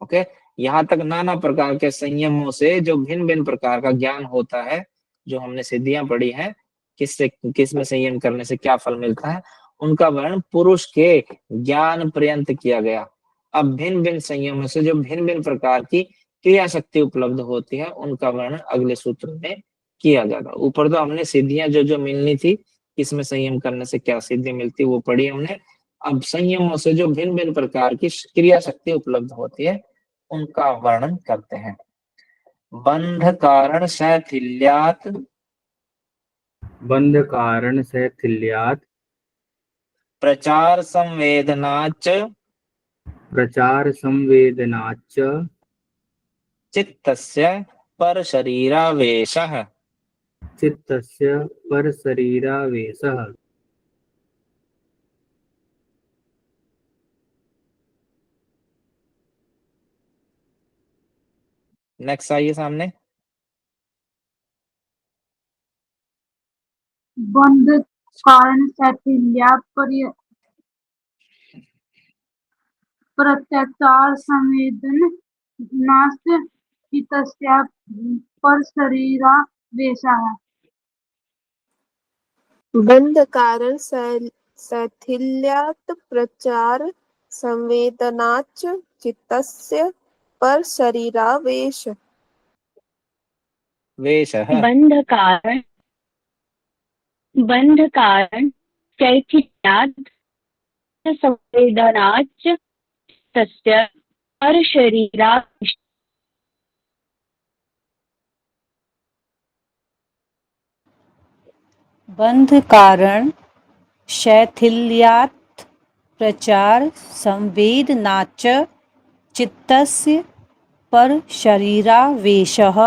Speaker 1: ओके, यहाँ तक नाना प्रकार के संयमों से जो भिन्न भिन्न प्रकार का ज्ञान होता है, जो हमने सिद्धियां पढ़ी है, किससे किस में संयम करने से क्या फल मिलता है, उनका वर्णन पुरुष के ज्ञान पर्यंत किया गया। अब भिन्न भिन्न संयमों से जो भिन्न भिन्न प्रकार की क्रिया शक्ति उपलब्ध होती है उनका वर्णन अगले सूत्र में किया जाएगा। ऊपर तो हमने सिद्धियां जो जो मिलनी थी, किसमें संयम करने से क्या सिद्धि मिलती, वो पढ़ी हमने। अब संयमों से जो भिन्न भिन्न प्रकार की क्रिया शक्ति उपलब्ध होती है उनका वर्णन करते हैं। बंध कारण शैथिल्यात,
Speaker 2: बंध कारण शैथिल्यात्,
Speaker 1: प्रचार संवेदनाच,
Speaker 2: प्रचार संवेदनाच्च,
Speaker 1: चित्तस्य पर शरीरावेशः।
Speaker 2: चित्तस्य परशरीरावेशः।
Speaker 1: नेक्स्ट आइए सामने।
Speaker 8: बंध कारण शैथिल्या प्रत्याचार संवेदन नाश चित्तस्य परशरीरावेशः।
Speaker 4: बंध कारण शैथिल्यात् प्रचार संवेदनाच्च चित्तस्य पर शरीरावेश।
Speaker 1: वेशः,
Speaker 5: बंध कारण शैथिल्यात् संवेदनाच्च तस्य परशरीरावेश।
Speaker 6: बंध कारण शैथिल्यात् प्रचार संवेदनाच्च चित्तस्य पर शरीरावेशः।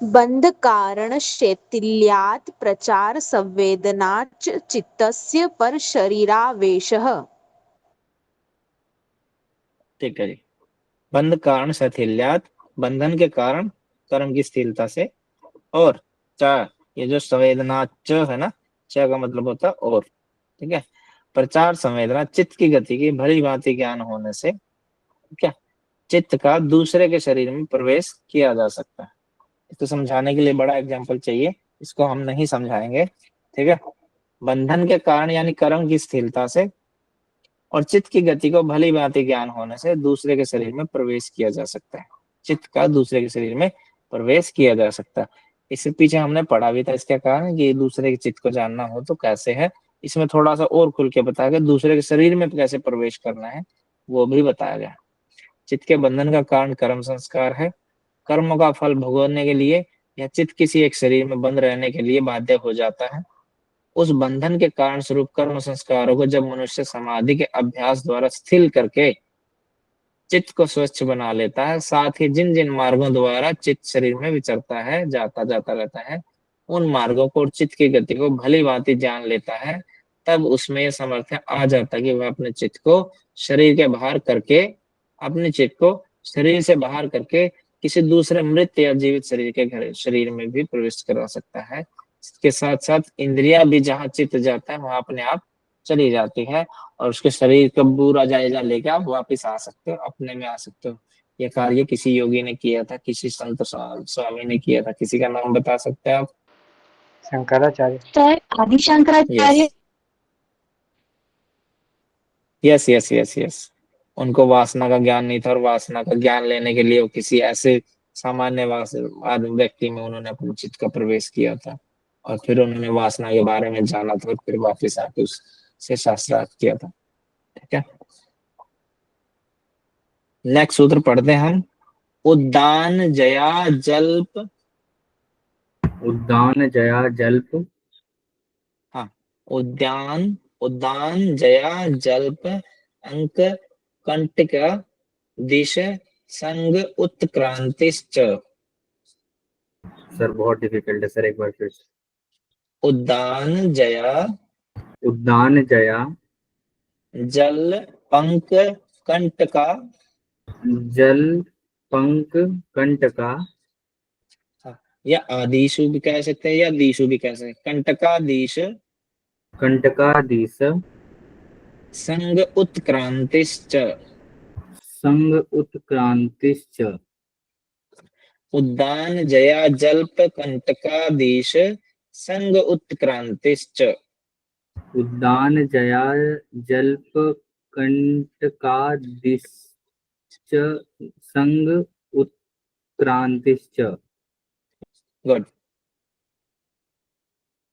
Speaker 3: बंध कारण शैथिल्यात् प्रचार संवेदनाच चित्तस्य पर शरीरावेशः।
Speaker 1: ठीक है जी। बंध कारण शैथिल्यात, बंधन के कारण कर्म की स्थिरता से, और च, ये जो संवेदना च है ना, च का मतलब होता है और। ठीक है, प्रचार संवेदना चित्त की गति की भली भांति ज्ञान होने से क्या चित्त का दूसरे के शरीर में प्रवेश किया जा सकता है। इसको समझाने के लिए बड़ा एग्जाम्पल चाहिए, इसको हम नहीं समझाएंगे। ठीक है, बंधन के कारण यानी कर्म की स्थिरता से, और चित्त की गति को भली भांति ज्ञान होने से दूसरे के शरीर में प्रवेश किया जा सकता है। चित्त का दूसरे के शरीर में प्रवेश किया जा सकता है। इससे पीछे हमने पढ़ा भी था इसका कारण कि दूसरे के चित्त को जानना हो तो कैसे है। इसमें थोड़ा सा और खुल के बताया गया, दूसरे के शरीर में कैसे प्रवेश करना है वो भी बताया गया। चित्त के बंधन का कारण कर्म संस्कार है। कर्म का फल भोगने के लिए या चित्त किसी एक शरीर में बंद रहने के लिए बाध्य हो जाता है। उस बंधन के कारण स्वरूप कर्म संस्कारों को जब मनुष्य समाधि के अभ्यास द्वारा स्थिर करके चित्त को स्वच्छ बना लेता है, साथ ही जिन जिन मार्गों द्वारा चित्त शरीर में विचरता है, जाता रहता है, उन मार्गों को और चित्त की गति को भली भांति जान लेता है, तब उसमें यह सामर्थ्य आ जाता है कि वह अपने चित्त को शरीर के बाहर करके, अपने चित्त को शरीर से बाहर करके किसी दूसरे मृत या जीवित शरीर के शरीर में भी प्रवेश करा सकता है। इसके साथ साथ इंद्रिया भी जहाँ चित्त जाता है वहां अपने आप चली जाती है और उसके शरीर का पूरा जायजा लेके आप वापस आ सकते हो, अपने में आ सकते हो। ये कार्य किसी योगी ने किया था, किसी संत स्वामी ने किया था, किसी का नाम बता सकते हैं आप?
Speaker 7: शंकराचार्य।
Speaker 5: सर आदि Shankaracharya.
Speaker 1: Yes yes yes yes. उनको वासना का ज्ञान नहीं था और वासना का ज्ञान लेने के लिए वो किसी ऐसे सामान्य व्यक्ति में उन्होंने अपने चित्त का प्रवेश किया था और फिर उन्होंने वासना के बारे में जाना था और फिर वापस आके उससे शास्त्रार्थ किया था। ठीक है, नेक्स्ट सूत्र पढ़ते हैं हम। उद्दान जया जल्प।
Speaker 2: उद्दान जया जल्प।
Speaker 1: हाँ, उद्दान जया जल्प अंक कंटिक दिश संग उत्क्रांतिश्च।
Speaker 2: सर बहुत डिफिकल्ट है सर, एक बार फिर से।
Speaker 1: उद्दान जया जल पंक कंटका।
Speaker 2: जल पंक कंटका।
Speaker 1: या आदिशु भी कह सकते हैं या दिशु भी कह सकते हैं।
Speaker 2: कंटकादीश
Speaker 1: संग उत्क्रांतिश्च। उद्दान जया जल्प कंटकादीश संग उत्क्रांतिश्च।
Speaker 2: उद्दान जया जल्प कंटकादीश संग उत्क्रांतिश्च।
Speaker 1: गुड,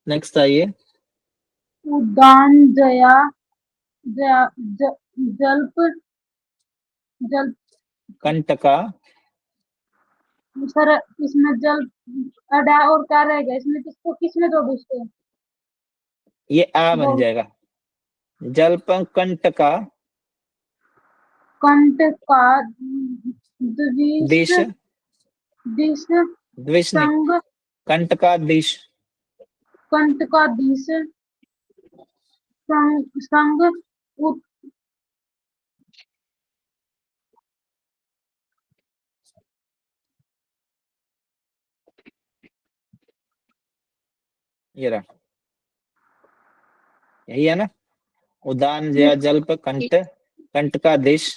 Speaker 1: नेक्स्ट आइए।
Speaker 8: उद्दान जया जल्प
Speaker 1: कंटका।
Speaker 8: सर इसमें जल अड़ा और क्या रहेगा इसमें, किसको किसमें जोड़ उसको?
Speaker 1: ये आ बन जाएगा। जल्प कंटका
Speaker 8: कंटका
Speaker 1: दिश द्विष
Speaker 8: संग
Speaker 1: कंटका दिश
Speaker 8: कंटकादीश संग उत
Speaker 1: ये रहा, यही है ना। उदान जया जल्प कंटकादीश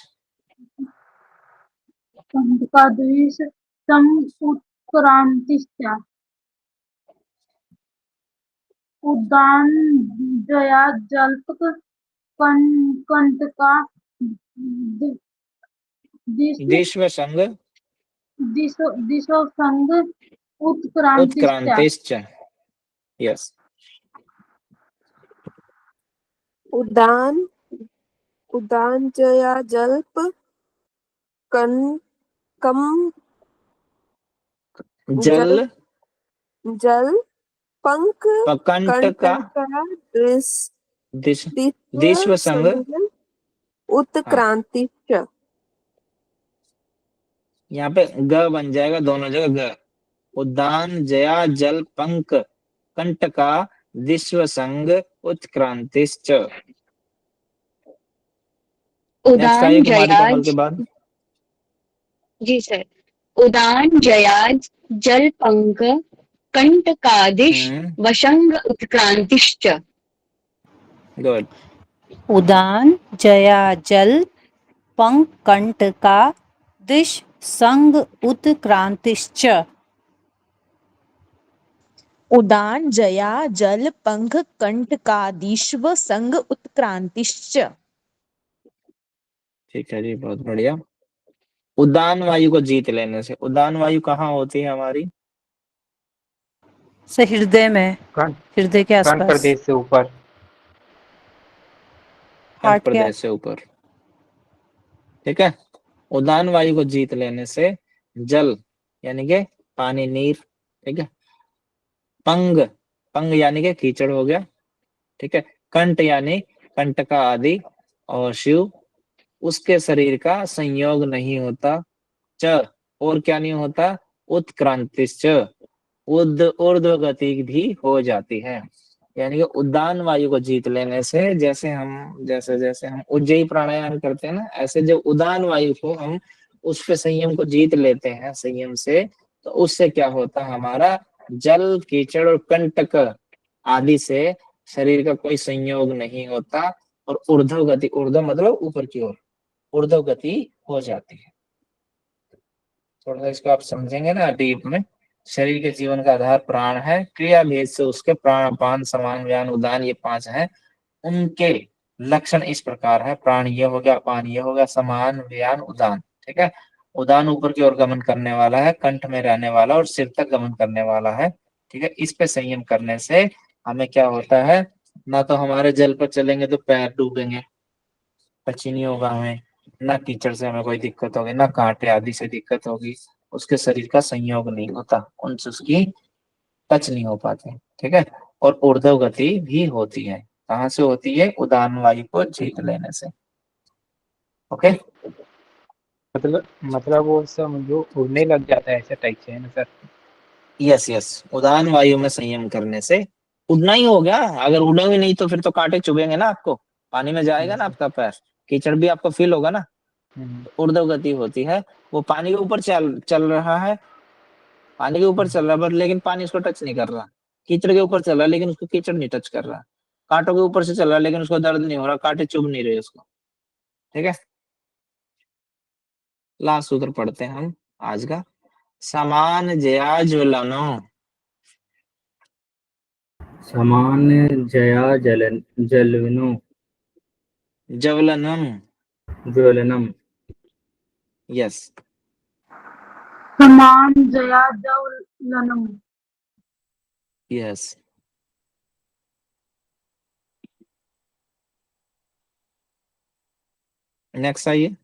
Speaker 8: कंटकादीश संग उत्क्रांतिश्च। उद्दान जया जल्प कंटका
Speaker 1: दिश्व संग
Speaker 8: दिशो संग उत्क्रांतिश्च।
Speaker 1: उत्क्रांतिश्च। यस,
Speaker 4: उदान जया जल्प कम
Speaker 1: जल
Speaker 4: पंक
Speaker 1: कंटका दिश्व संग
Speaker 4: उत्क्रांतिश्च।
Speaker 1: यहाँ पे ग बन जाएगा दोनों जगह ग। उद्दान जया जल पंक कंटका दिश्व संग उत्क्रांतिश्च। नेक्स्ट आइए
Speaker 5: उदान
Speaker 1: कुमारी कोमल के
Speaker 5: जयाज।
Speaker 1: बाद।
Speaker 5: जी सर। उदान जयाज जल पंक कंटकादिश वशंग उत्क्रांतिश्च।
Speaker 1: गुड।
Speaker 6: उदान जया जल पंक कंटका दिश संग उत्क्रांतिश्च।
Speaker 3: उदान जया जल पंख कंटकादिश्व संग उत्क्रांतिश्च।
Speaker 1: ठीक है जी, बहुत बढ़िया। उदान वायु को जीत लेने से, उदान वायु कहाँ होती है हमारी?
Speaker 6: से हृदय में,
Speaker 7: कर्ण
Speaker 6: हृदय के
Speaker 7: कर्ण
Speaker 6: आसपास,
Speaker 7: प्रदेश से ऊपर।
Speaker 1: कंठ
Speaker 6: हार्ट के
Speaker 1: प्रदेश से ऊपर। ठीक है। उदान वायु को जीत लेने से जल यानी कि पानी, नीर, ठीक है, पंग, पंग यानी कि कीचड़ हो गया, ठीक है, कंठ यानी कंटका आदि, और शिव उसके शरीर का संयोग नहीं होता, च और क्या नहीं होता, उत्क्रांतिश्च ऊर्ध्व गति भी हो जाती है। यानी कि उदान वायु को जीत लेने से, जैसे जैसे हम उज्जयी प्राणायाम करते हैं ना, ऐसे जब उदान वायु को हम उस पे संयम को जीत लेते हैं संयम से, तो उससे क्या होता है, हमारा जल, कीचड़ और कंटक आदि से शरीर का कोई संयोग नहीं होता, और ऊर्ध्व गति, ऊर्ध्व मतलब ऊपर की ओर, ऊर्ध्व गति हो जाती है। थोड़ा सा इसको आप समझेंगे ना डीप में। शरीर के जीवन का आधार प्राण है, क्रिया भेद से उसके प्राण, अपान, समान, व्यान, उदान, ये 5 हैं। उनके लक्षण इस प्रकार है, प्राण ये हो गया, अपान ये हो गया, समान, व्यान, उदान। ठीक है। उदान ऊपर की ओर गमन करने वाला है, कंठ में रहने वाला और सिर तक गमन करने वाला है। ठीक है। इस पे संयम करने से हमें क्या होता है, ना तो हमारे जल पर चलेंगे तो पैर डूबेंगे, टच ही नहीं होगा हमें, ना कीचड़ से हमें कोई दिक्कत होगी, ना कांटे आदि से दिक्कत होगी, उसके शरीर का संयोग नहीं होता, उनसे उसकी टच नहीं हो पाते। ठीक है। और ऊर्ध्व गति भी होती है। कहाँ से होती है? उदान वायु को जीत लेने से। ओके।
Speaker 7: मतलब वो सब जो उड़ने लग जाता है ऐसा टाइप से है ना सर?
Speaker 1: यस यस, उदान वायु में संयम करने से उड़ना ही हो गया। अगर उड़ोगे नहीं तो फिर तो कांटे चुभेंगे ना आपको, पानी में जाएगा ना आपका पैर, कीचड़ भी आपको फील होगा ना। तो ऊर्ध्व गति होती है, वो पानी के ऊपर चल चल रहा है, पानी के ऊपर चल रहा है, बट लेकिन पानी उसको टच नहीं कर रहा। कीचड़ के ऊपर चल रहा है लेकिन उसको कीचड़ नहीं टच कर रहा। कांटों के ऊपर से चल रहा है लेकिन उसको दर्द नहीं हो रहा, कांटे चुभ नहीं रहे उसको। ठीक है। लास्ट सूत्र पढ़ते हैं हम आज का। समान जया ज्वलनो,
Speaker 2: समान जया जलविनो
Speaker 1: ज्वलनम।
Speaker 2: ज्वलनम।
Speaker 1: यस।
Speaker 8: समान जया ज्वलनम।
Speaker 1: यस। नेक्स्ट आइए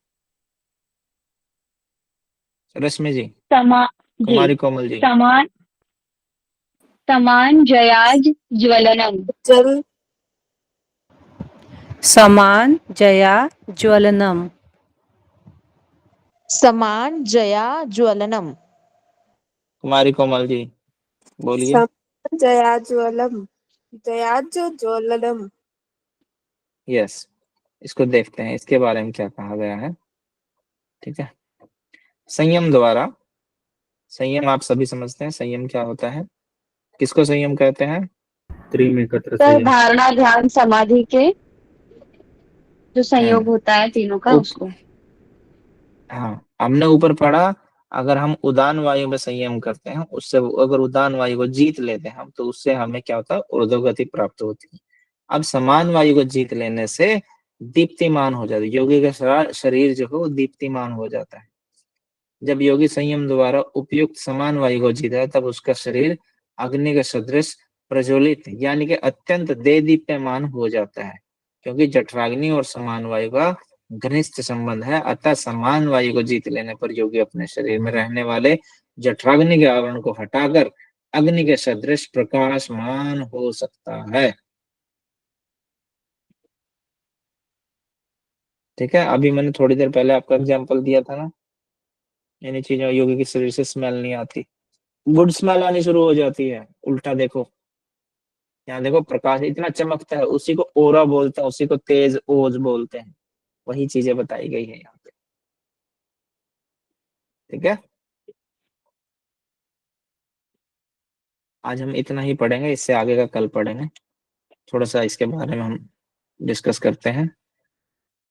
Speaker 1: रश्मि जी, कुमारी कोमल जी।
Speaker 5: समान समान जयाज ज्वलनम।
Speaker 4: जल
Speaker 6: समान जया ज्वलनम,
Speaker 3: समान जया ज्वलनम।
Speaker 1: कुमारी कोमल जी बोलिए।
Speaker 4: सम जयाज्वलम, जयाज ज्वलनम।
Speaker 1: यस। इसको देखते हैं इसके बारे में क्या कहा गया है। ठीक है। संयम द्वारा, संयम आप सभी समझते हैं संयम क्या होता है, किसको संयम कहते हैं?
Speaker 2: त्रिम एकत्र
Speaker 5: सर
Speaker 2: संयम।
Speaker 5: धारणा ध्यान समाधि के जो संयोग होता है तीनों का,
Speaker 1: उप,
Speaker 5: उसको।
Speaker 1: हाँ हमने ऊपर पढ़ा, अगर हम उदान वायु में संयम करते हैं, उससे अगर उदान वायु को जीत लेते हैं हम, तो उससे हमें क्या होता है, ऊर्ध्व गति प्राप्त होती है। अब समान वायु को जीत लेने से दीप्तिमान हो जाता है, योगी का शरीर जो है वो दीप्तिमान हो जाता है। जब योगी संयम द्वारा उपयुक्त समान वायु को जीता है, तब उसका शरीर अग्नि के सदृश प्रज्वलित यानी कि अत्यंत देदीप्यमान हो जाता है, क्योंकि जठराग्नि और समान वायु का घनिष्ठ संबंध है। अतः समान वायु को जीत लेने पर योगी अपने शरीर में रहने वाले जठराग्नि के आवरण को हटाकर अग्नि के सदृश प्रकाशमान हो सकता है। ठीक है। अभी मैंने थोड़ी देर पहले आपका एग्जाम्पल दिया था ना, यानी चीजों, योगी के शरीर से स्मेल नहीं आती, गुड स्मेल आनी शुरू हो जाती है। उल्टा देखो, यहाँ देखो प्रकाश इतना चमकता है, उसी को ओरा बोलते हैं, उसी को तेज ओज बोलते हैं। वही चीजें बताई गई है यहाँ पे। ठीक है। आज हम इतना ही पढ़ेंगे, इससे आगे का कल पढ़ेंगे। थोड़ा सा इसके बारे में हम डिस्कस करते हैं।